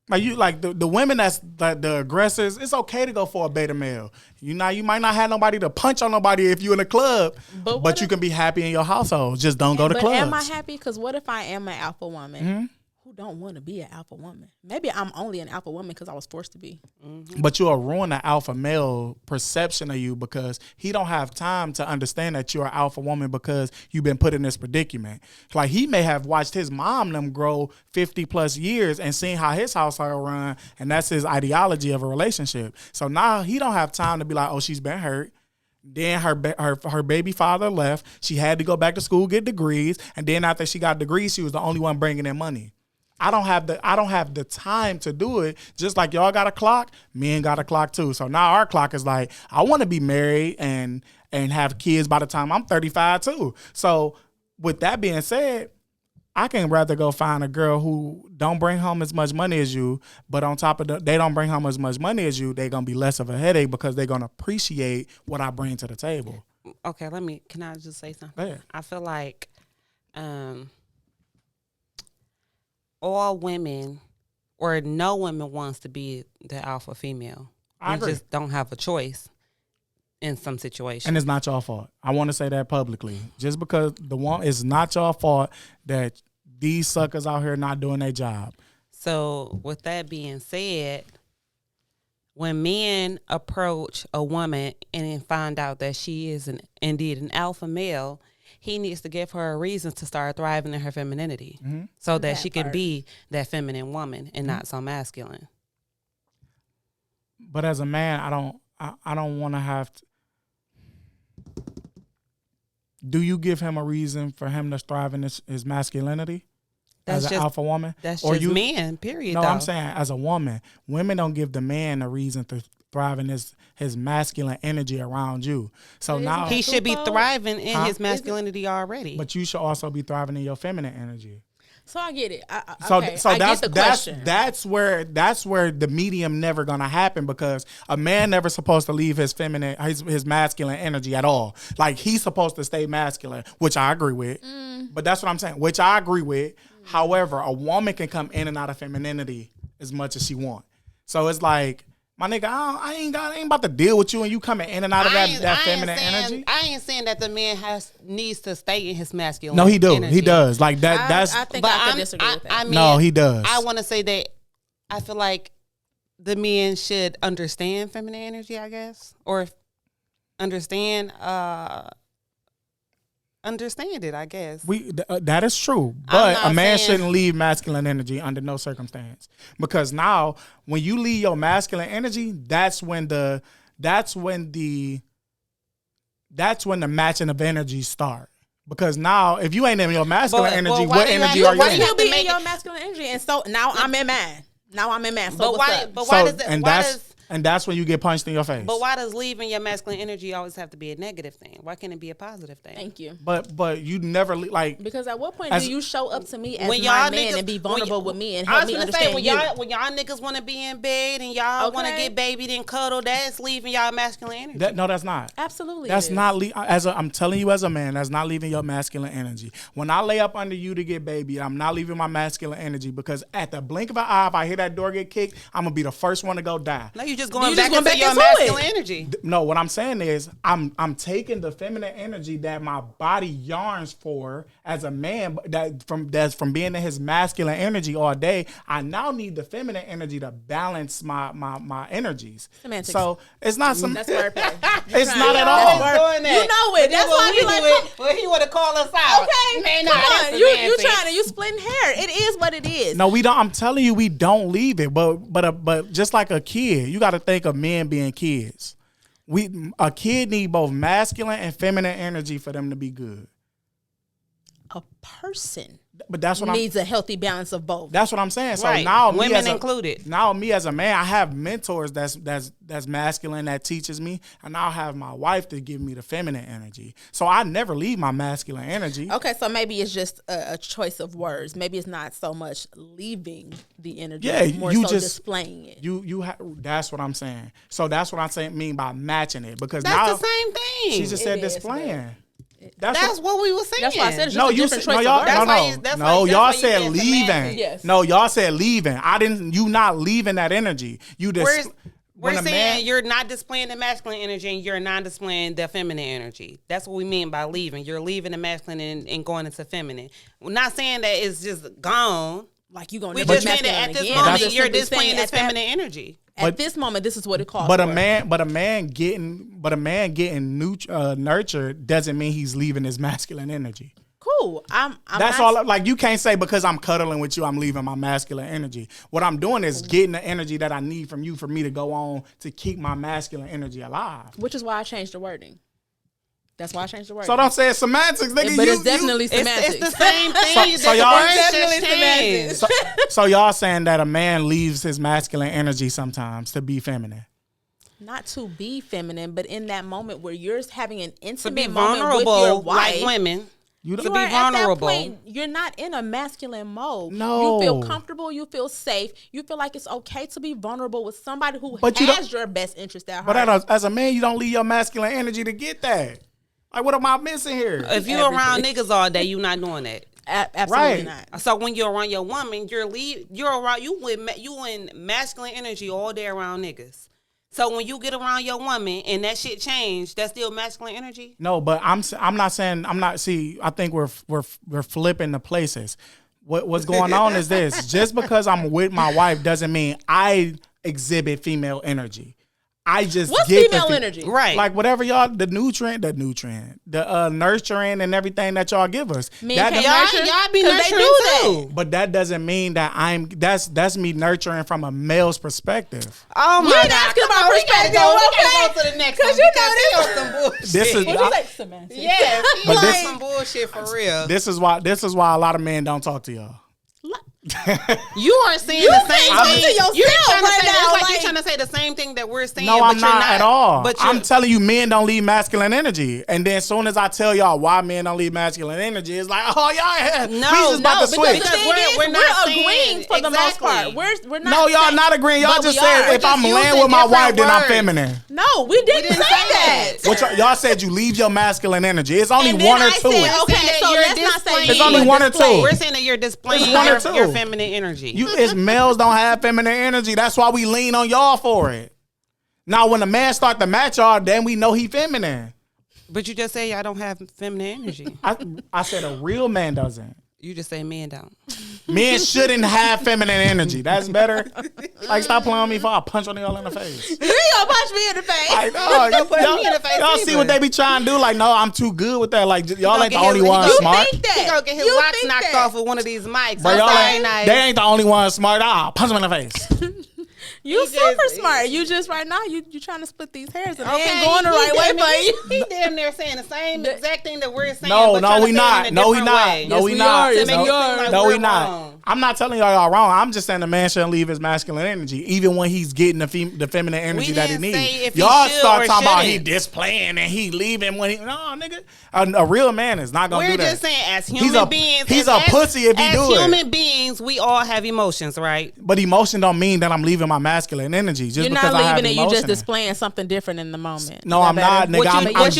Like, the women that's the aggressors, it's okay to go for a beta male. You might not have nobody to punch on nobody if you're in a club, but you can be happy in your household. Just don't go to clubs. Am I happy? Because what if I am an alpha woman? Mm-hmm. Who don't want to be an alpha woman? Maybe I'm only an alpha woman because I was forced to be. Mm-hmm. But you'll ruin the alpha male perception of you because he don't have time to understand that you're an alpha woman because you've been put in this predicament. Like, he may have watched his mom them grow 50 plus years and seen how his household run, and that's his ideology of a relationship. So now he don't have time to be like, oh, she's been hurt. Then her baby father left. She had to go back to school, get degrees, and then after she got degrees, she was the only one bringing in money. I don't have the time to do it. Just like y'all got a clock, men got a clock too. So now our clock is like, I want to be married and have kids by the time I'm 35 too. So with that being said, I can rather go find a girl who don't bring home as much money as you, but on top of that, they don't bring home as much money as you, they're going to be less of a headache because they're going to appreciate what I bring to the table. okay, can I just say something? Go ahead. I feel like all women or no woman wants to be the alpha female. I agree. Just don't have a choice in some situations. And it's not your fault. I want to say that publicly. Just because it's not your fault that these suckers out here not doing their job. So with that being said, when men approach a woman and find out that she is indeed an alpha male, he needs to give her a reason to start thriving in her femininity, so that she can be that feminine woman and not so masculine. But as a man, I don't want to have to. Do you give him a reason for him to thrive in his masculinity? That's as an just, alpha woman? That's or just men, period. No, though. I'm saying as a woman, women don't give the man a reason to thrive in his masculine energy around you. So now he should be thriving in Huh? his masculinity already. But you should also be thriving in your feminine energy. So I get it. So I that's get the question. that's where the medium never gonna happen, because a man never supposed to leave his feminine his masculine energy at all. Like, he's supposed to stay masculine, which I agree with. But that's what I'm saying, which I agree with. However, a woman can come in and out of femininity as much as she want. So it's like, my nigga, I ain't about to deal with you and you coming in and out of that feminine energy. I ain't saying that the man needs to stay in his masculine. No, he do. energy. He does. Like that. I think I can disagree with that. I mean, no, he does. I want to say that I feel like the men should understand feminine energy, I guess, or understand it, I guess. That is true, but a man saying- shouldn't leave masculine energy under no circumstance, because now when you leave your masculine energy, that's when the matching of energies start. Because now, if you ain't in your masculine energy, what energy are you in? You'll be in your masculine energy, and so now I'm in mine. So But what's why? up? But why does it? And that's when you get punched in your face. But why does leaving your masculine energy always have to be a negative thing? Why can't it be a positive thing? Thank you. But you never like. Because at what point do you show up to me as when my y'all man niggas, and be vulnerable with me and I help was me gonna understand say, when you? y'all niggas want to be in bed and y'all want to get babied and cuddle, that's leaving y'all masculine energy. That's not. Absolutely. That's not I'm telling you as a man, that's not leaving your masculine energy. When I lay up under you to get baby, I'm not leaving my masculine energy, because at the blink of an eye, if I hear that door get kicked, I'm gonna be the first one to go die. No, you just going back into your masculine energy. No, what I'm saying is I'm taking the feminine energy that my body yearns for as a man, that's from being in his masculine energy all day. I now need the feminine energy to balance my energies. Semantics. So it's not some. That's wordplay. It's not at all. Doing that. You know it. That's why we like. Well, he would have called us out. Okay, man, come nah, on. You splitting hair. It is what it is. No, we don't. I'm telling you, we don't leave it. But just like a kid, you got to think of men being kids. A kid need both masculine and feminine energy for them to be good. A person But that's what needs a healthy balance of both. That's what I'm saying. So Right. now, Women included. Now, me as a man, I have mentors that's masculine, that teaches me, and I'll have my wife to give me the feminine energy. So I never leave my masculine energy. Okay, so maybe it's just a choice of words. Maybe it's not so much leaving the energy, more so displaying it. That's what I'm saying. So that's what I mean by matching it, because That's now the same thing. she just said displaying. That's what we were saying. That's why I said it's just a different choice of words. Y'all said leaving. Yes. No, y'all said leaving. You not leaving that energy. You just. We're saying you're not displaying the masculine energy and you're not displaying the feminine energy. That's what we mean by leaving. You're leaving the masculine and going into feminine. We're not saying that it's just gone. Like you're going to be just saying that at this moment you're displaying this feminine energy. At this moment, this is what it calls. But a man getting nurtured doesn't mean he's leaving his masculine energy. Cool. That's all. Like, you can't say because I'm cuddling with you, I'm leaving my masculine energy. What I'm doing is getting the energy that I need from you for me to go on to keep my masculine energy alive. Which is why I changed the wording. That's why I changed the wording. So don't say it's semantics, nigga. But it's definitely semantics. It's the same thing. So y'all definitely semantics. So y'all saying that a man leaves his masculine energy sometimes to be feminine. Not to be feminine, but in that moment where you're having an intimate to be moment vulnerable, with your wife, like women. You to be vulnerable. At that point, you're not in a masculine mode. No. You feel comfortable. You feel safe. You feel like it's okay to be vulnerable with somebody who But has your best interest at heart. But as a man, you don't leave your masculine energy to get that. Like, what am I missing here? If you're around niggas all day, you're not doing that. Absolutely Right. not. So when you're around your woman, you in masculine energy all day around niggas. So when you get around your woman and that shit change, that's still masculine energy. No, but I'm not saying I'm not. See, I think we're flipping the places. What's going on is this: just because I'm with my wife doesn't mean I exhibit female energy. I just What's get female energy? Right. Like whatever y'all, the nutrient, the nurturing and everything that y'all give us. Men That can't don't- nurture? y'all be 'Cause they nurturing do that. too. But that doesn't mean that that's me nurturing from a male's perspective. Oh my We ain't God. asking Come about on, we gotta perspective, go. We okay? gotta go to the next one. 'Cause you know because this- he on some bullshit. This is- What you say? Semantics. Yeah, he But on this- some bullshit for real. This is why a lot of men don't talk to y'all. You aren't saying You the ain't same talking thing. to yourself You're trying to right say now, that's like like- you're trying to say the same thing that we're saying. No, but I'm you're not at all. But I'm you're, telling you, men don't leave masculine energy. And then as soon as I tell y'all why men don't leave masculine energy, it's like, oh, y'all, we just about to because switch. the thing is, we're not agreeing saying- for the most part. exactly. We're not. No, y'all saying- not agreeing. Y'all but just we said are. if I'm just laying using with my wife, different then I'm words. feminine. No, we didn't say that. What y'all said you leave your masculine energy. It's only And then one or I two. said, okay, Saying that so you're let's not say displaying- It's only one or two. We're saying that you're displaying It's one or two. your feminine energy. It's males don't have feminine energy. That's why we lean on y'all for it. Now, when a man start to match y'all, then we know he feminine. But you just say y'all don't have feminine energy. I said a real man doesn't. You just say men don't. Men shouldn't have feminine energy. That's better. Like, stop playing on me before I punch on y'all in the face. You gonna punch me in the face? Like, no, me in the face y'all see either. what they be trying to do? Like, no, I'm too good with that. Like, y'all gonna ain't the get only his- one he gonna smart. think that? He gonna get his You locks think knocked that? off with one of these mics. But y'all Sorry, ain't, nice. they ain't the only one smart. Ah, punch them in the face. You He super just- smart. You just right now you trying to split these hairs and they Okay, ain't going the he right way damn for near- you. He damn near saying the same exact thing that we're saying. No, but no, trying to we say it not. in a No, we different not. way. No, Yes, we we not. are. Yes, To make we it seem are. like No, we're we not. wrong. I'm not telling y'all wrong. I'm just saying the man shouldn't leave his masculine energy, even when he's getting the feminine energy that he didn't say needs. if he Y'all should start or talking about he shouldn't. displaying and he leaving when he. No, nigga. A real man is not gonna We're do that. just saying, as He's human a- beings, he's as- a pussy if he as do it. human beings, we all have emotions, right? But emotion don't mean that I'm leaving my masculine energy just You're because not I have leaving it. You emotion. just displaying something different in the moment. No, Is that I'm better? not, nigga. I'm you not just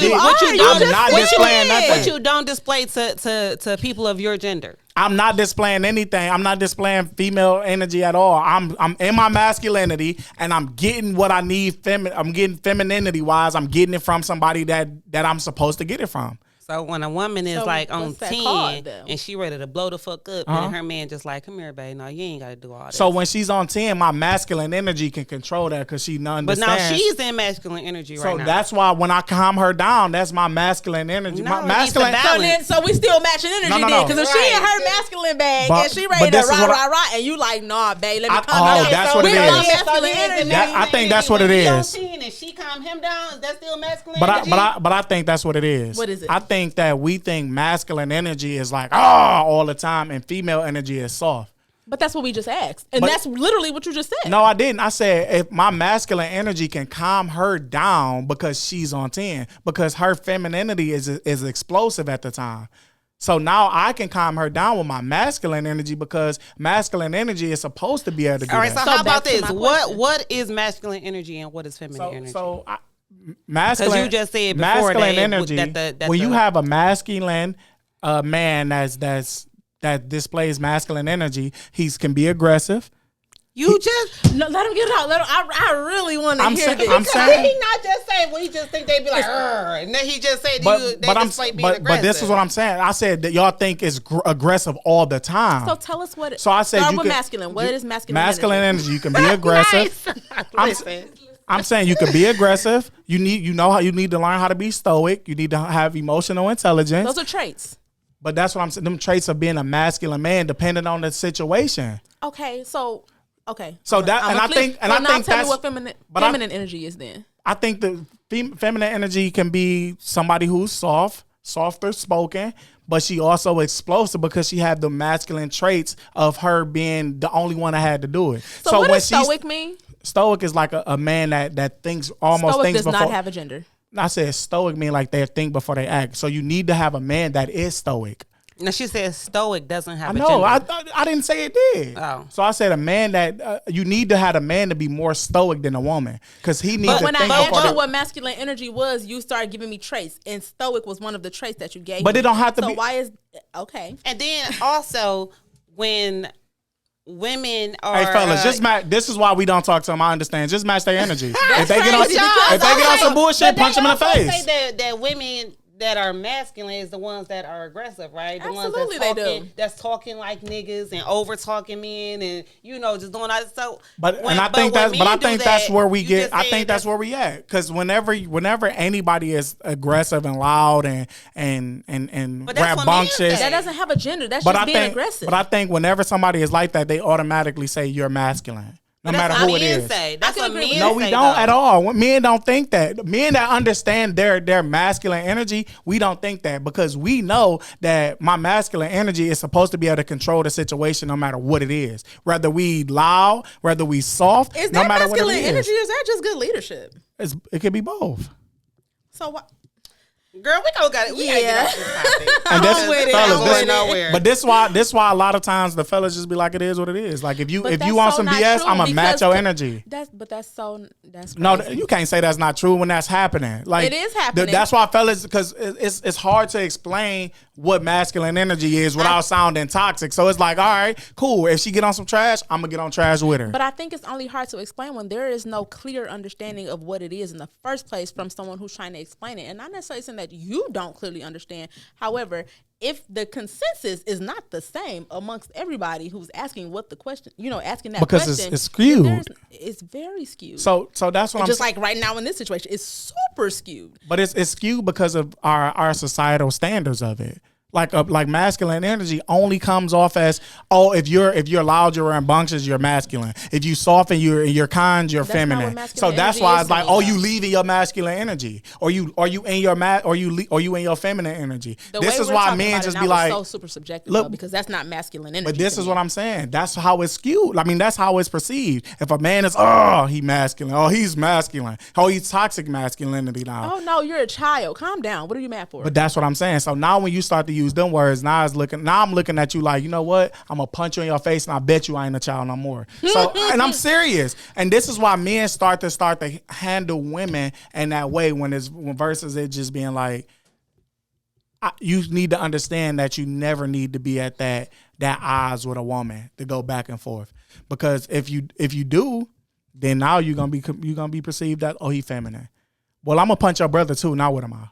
displaying did. nothing. What you don't display to people of your gender. I'm not displaying anything. I'm not displaying female energy at all. I'm in my masculinity and I'm getting what I need. I'm getting femininity wise. I'm getting it from somebody that I'm supposed to get it from. So when a woman is So like on what's that 10 called, though? and she ready to blow the fuck up, and her man just like, come here, babe. No, you ain't got to do all that. So when she's on 10, my masculine energy can control that because she but understands. now she's in masculine energy so right now. that's why when I calm her down, that's my masculine energy. No, My it masculine. needs to balance. So we still matching energy No. then, because if she Right. in her masculine bag But- and she but ready to this is what rah, and you like, nah, babe, let me I- calm oh, down. that's So what it we're is. not masculine energy. I think that's what it is. And she calm him down. Is that still masculine But energy? I think that's what it is. What is it? I think that we think masculine energy is like all the time, and female energy is soft. But that's what we just asked, and But- that's literally what you just said. No, I didn't. I said if my masculine energy can calm her down because she's on 10, because her femininity is explosive at the time. So now I can calm her down with my masculine energy because masculine energy is supposed to be able to do all right, that. so how about back to this? my What question. what is masculine energy and what is feminine energy? Masculine. 'Cause you just said before masculine that energy. that when the- you have a masculine man that displays masculine energy, he can be aggressive. you just No, let him get it out. I really want to I'm hear saying- this. I'm saying- he not just saying what he just think they be like, "Arr," and then he just say But they but I'm just like being aggressive. but this is what I'm saying. I said that y'all think it's aggressive all the time. So tell us what. So I said start you with can- masculine. What is masculine? masculine energy? energy. You can be aggressive. Listen. I'm saying you can be aggressive. You know how you need to learn how to be stoic. You need to have emotional intelligence. Those are traits. But that's what I'm saying. Them traits of being a masculine man, depending on the situation. Okay, so okay. So I'm that- I'm and I click- think- and so I now think tell that's- me what feminine but I- feminine energy is then. I think the feminine energy can be somebody who's softer spoken, but she also explosive because she had the masculine traits of her being the only one that had to do it. So what when does stoic mean? Stoic is like a man that thinks almost Stoic thinks does before. not have a gender. I said stoic mean like they think before they act. So you need to have a man that is stoic. Now she said stoic doesn't have I a know. gender. I didn't say it did. Oh. So I said a man that you need to have a man to be more stoic than a woman because he needs to When I think asked before you what masculine energy was, you started giving me traits, and stoic was one of the traits that you gave. But me. it don't have to so be. why is okay? And then also when women are Hey fellas, just match. This is why we don't talk to them. I understand. Just match their energy. If they get on, crazy because if they get on some bullshit, but punch them in the they also face. say that women that are masculine is the ones that are aggressive, right? The Absolutely, ones they talking, do. that's talking like niggas and over talking men and just doing all so. But I think that's where we get. I think that's where we at. Because whenever anybody is aggressive and loud and rambunctious, That doesn't have a gender. That's just being aggressive. But I think whenever somebody is like that, they automatically say you're masculine. No matter who it is. That's what men say. No, we don't at all. Men don't think that. Men that understand their masculine energy, we don't think that because we know that my masculine energy is supposed to be able to control the situation no matter what it is. Whether we loud, whether we soft, is no that matter what it masculine is. energy or is that just good leadership? It could be both. So what? Girl, we got it. We gotta get off this topic. And this, with it. fellas, I'm this- with nowhere. But this why a lot of times the fellas just be like, it is what it is. Like if you But that's want so some not BS, true I'm gonna match because your energy. That's crazy. No, you can't say that's not true when that's happening. Like It is happening. That's why fellas, because it's hard to explain what masculine energy is without sounding toxic. So it's like, all right, cool. If she get on some trash, I'm gonna get on trash with her. But I think it's only hard to explain when there is no clear understanding of what it is in the first place from someone who's trying to explain it. And not necessarily saying that you don't clearly understand. However, if the consensus is not the same amongst everybody who's asking what the question, asking that Because question. it's skewed. It's very skewed. So that's what I'm just like right now in this situation, it's super skewed. But it's skewed because of our societal standards of it. Like masculine energy only comes off as, if you're loud, you're rambunctious, you're masculine. If you soft and you're kind, you're That's not feminine. what masculine So that's energy why is it's like, to me, you though. leaving your masculine energy, or you in your feminine energy. The This way is we're why talking men about it just now be is like, so super subjective, look, though, because that's not masculine energy. but this to is me. what I'm saying. That's how it's skewed. I mean, that's how it's perceived. If a man is, he masculine. Oh, he's masculine. Oh, he's toxic masculinity now. Oh no, you're a child. Calm down. What are you mad for? But that's what I'm saying. So now when you start to use them words, now I'm looking at you like, you know what? I'm gonna punch you in your face and I bet you I ain't a child no more. So and I'm serious. And this is why men start to handle women in that way when versus it just being like, you need to understand that you never need to be at that odds with a woman to go back and forth. Because if you do, then now you're gonna be perceived as, he feminine. Well, I'm gonna punch your brother too. Now what am I?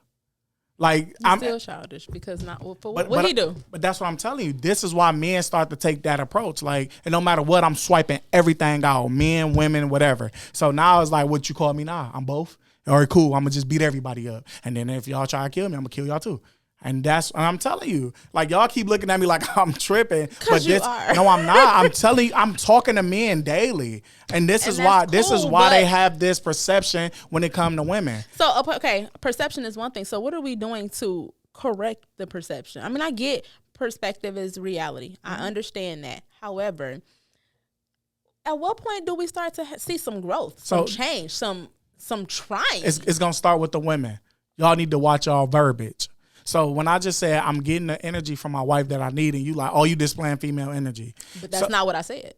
Like I'm still childish because what he do? But that's what I'm telling you. This is why men start to take that approach. Like, and no matter what, I'm swiping everything out, men, women, whatever. So now it's like, what you call me now? I'm both. All right, cool. I'm gonna just beat everybody up, and then if y'all try to kill me, I'm gonna kill y'all too. And I'm telling you, like y'all keep looking at me like I'm tripping, but you are. no, I'm not. I'm telling you, I'm talking to men daily, and this is why cool, they have this perception when it comes to women. So okay, perception is one thing. So what are we doing to correct the perception? I mean, I get perspective is reality. I understand that. However, at what point do we start to see some growth, some change, some trying? It's gonna start with the women. Y'all need to watch y'all verbiage. So when I just said I'm getting the energy from my wife that I need, and you like, you displaying female energy. But that's not what I said.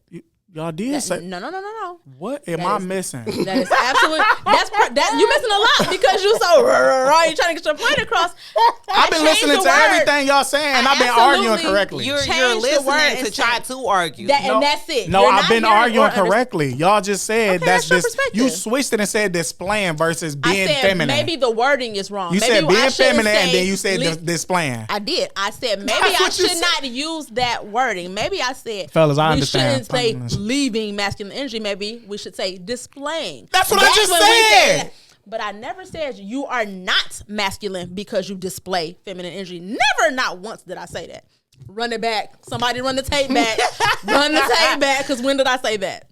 Y'all did say no. What am I missing? That is absolutely you missing a lot because you so you trying to get your point across. I've been listening to everything y'all saying. I've been arguing correctly. You're listening to try to argue. And that's it. No, You're I've not been hearing arguing or correctly. Y'all just said that's your this. perspective. You switched it and said displaying versus being I said feminine. maybe the wording is wrong. You maybe said being I shouldn't feminine, and say then you said displaying. I did. I said maybe That's I what you should not use that wording. Maybe I said, fellas, I we understand. shouldn't say leaving masculine energy. Maybe we should say displaying. That's what I just when we said. that. But I never said you are not masculine because you display feminine energy. Never, not once did I say that. Run it back. Somebody run the tape back. Run the tape back, because when did I say that?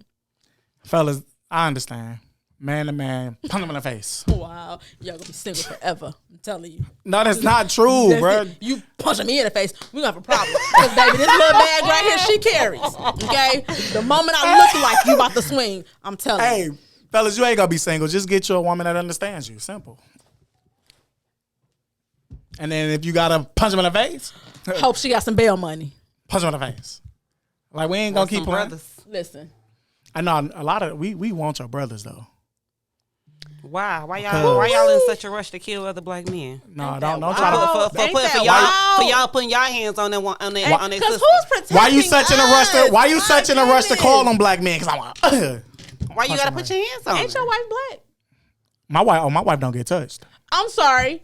Fellas, I understand. Man to man, punch him in the face. Wow. Y'all gonna be single forever. I'm telling you. No, that's not true, bro. You punching me in the face, we gonna have a problem. Because, baby, this little bag right here, she carries. Okay? The moment I look like you about to swing, I'm telling you. Hey, fellas, you ain't gonna be single. Just get you a woman that understands you. Simple. And then if you gotta punch him in the face, Hope she got some bail money. Punch her in the face. Like we ain't gonna keep playing. brothers. Listen. I know a lot of we want your brothers though. Why? Why y'all in such a rush to kill other black men? No, Ain't don't that try wild? to. Ain't that For wild? y'all putting y'all hands on that one on their Because sister. who's protecting Why you such in a rush? Why you My such in a rush to goodness. call them black men? Because I'm like, Why you gotta put your hands on? Ain't them? your wife black? my wife don't get touched. I'm sorry.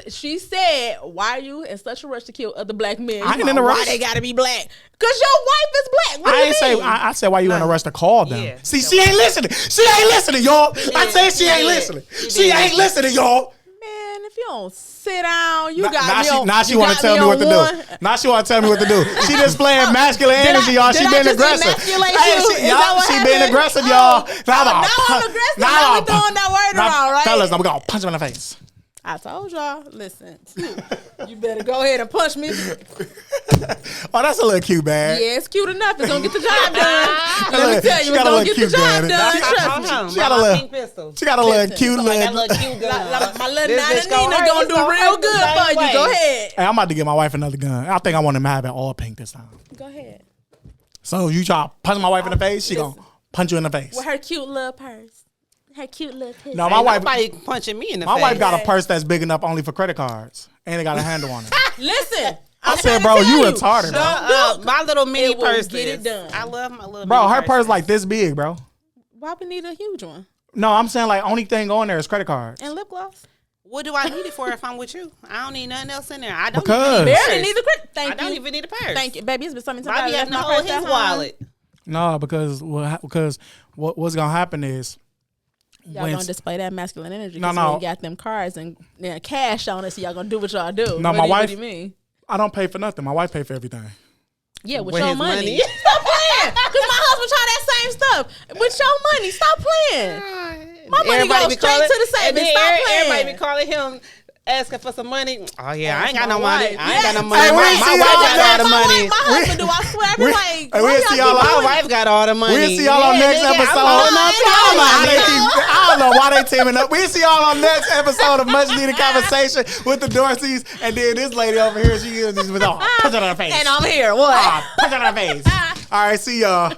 She said, why are you in such a rush to kill other black men? I ain't in a rush. Why they gotta be black? Because your wife is black. What do I you ain't say. mean? I said why you in a rush to call them. Yeah. See, she ain't listening. She ain't listening, y'all. I said she ain't did. listening. You She did. ain't listening, y'all. Man, if you don't sit down, you got Now me on. now she you want to got tell me what to on do. Now she want to tell me what to do. She just playing masculine energy, y'all. She did I being just aggressive. emasculate Hey, you? she, Is that what she happened? being aggressive, Oh. y'all. Now I'm aggressive. Now we throwing that word around, right? Fellas, now we gonna punch him in the face. I told y'all, listen, you better go ahead and punch me. Oh, that's a little cute, man. Yeah, it's cute enough. It's gonna get the job done. Let me Look, tell she you, it's got a gonna little get the cute job daddy. done. Trust me. Hold She got a my little- pink pistol. She got a little Listen, cute Like little. that little cute gun. My little This Nana bitch gonna Nina hurt. gonna It's do gonna real hurt the good same for you. way. Go ahead. Hey, I'm about to get my wife another gun. I think I want to have it all pink this time. Go ahead. So you try to punch my wife in the face, she gonna punch you in the face. With her cute little purse. Her cute little purse. No, my wife. Nobody punching me in the My face. wife got a purse that's big enough only for credit cards, and it got a handle on it. Listen. I I'm said, trying bro, to tell you retarded, bro. my little mini It will purse. get it done. I love my little Bro, mini her purse purses. like this big, bro. Why we need a huge one? No, I'm saying like only thing on there is credit cards. And lip gloss? What do I need it for if I'm with you? I don't need nothing else in there. I don't Because- even need a Barely purse. need the credit. I Thank don't you. even need a purse. Thank you, baby. It's been so many times Bobby I have left to my hold purse his at home. wallet. No, because what's gonna happen is Y'all when gonna display that masculine energy No, because no. we ain't got them cards and cash on it, so y'all gonna do what y'all do. No, What my do you- wife- What do you mean? I don't pay for nothing. My wife pay for everything. Yeah, with With your his money. money. Stop playing. Because my husband tried that same stuff. With your money. Stop playing. My money goes be straight calling- to the savings. and then Stop playing. Everybody be calling him, asking for some money. Oh yeah, I ain't got My no money. wife. I ain't got no Yes. money. Hey, my we my see wife y'all got all the My money. wife, my husband do. I swear. I be we- like, hey, why we'll y'all see keep y'all doing My live. wife got all the money. We'll see y'all on Yeah, next nigga, I'm episode. holding on to all my How they money. keep- I don't know why they teaming up. We'll see y'all on next episode of Much Needed Conversation with the Dorseys. And then this lady over here, she is with all punch it on her face. And I'm here. What? Punch it on her face. All right, see y'all.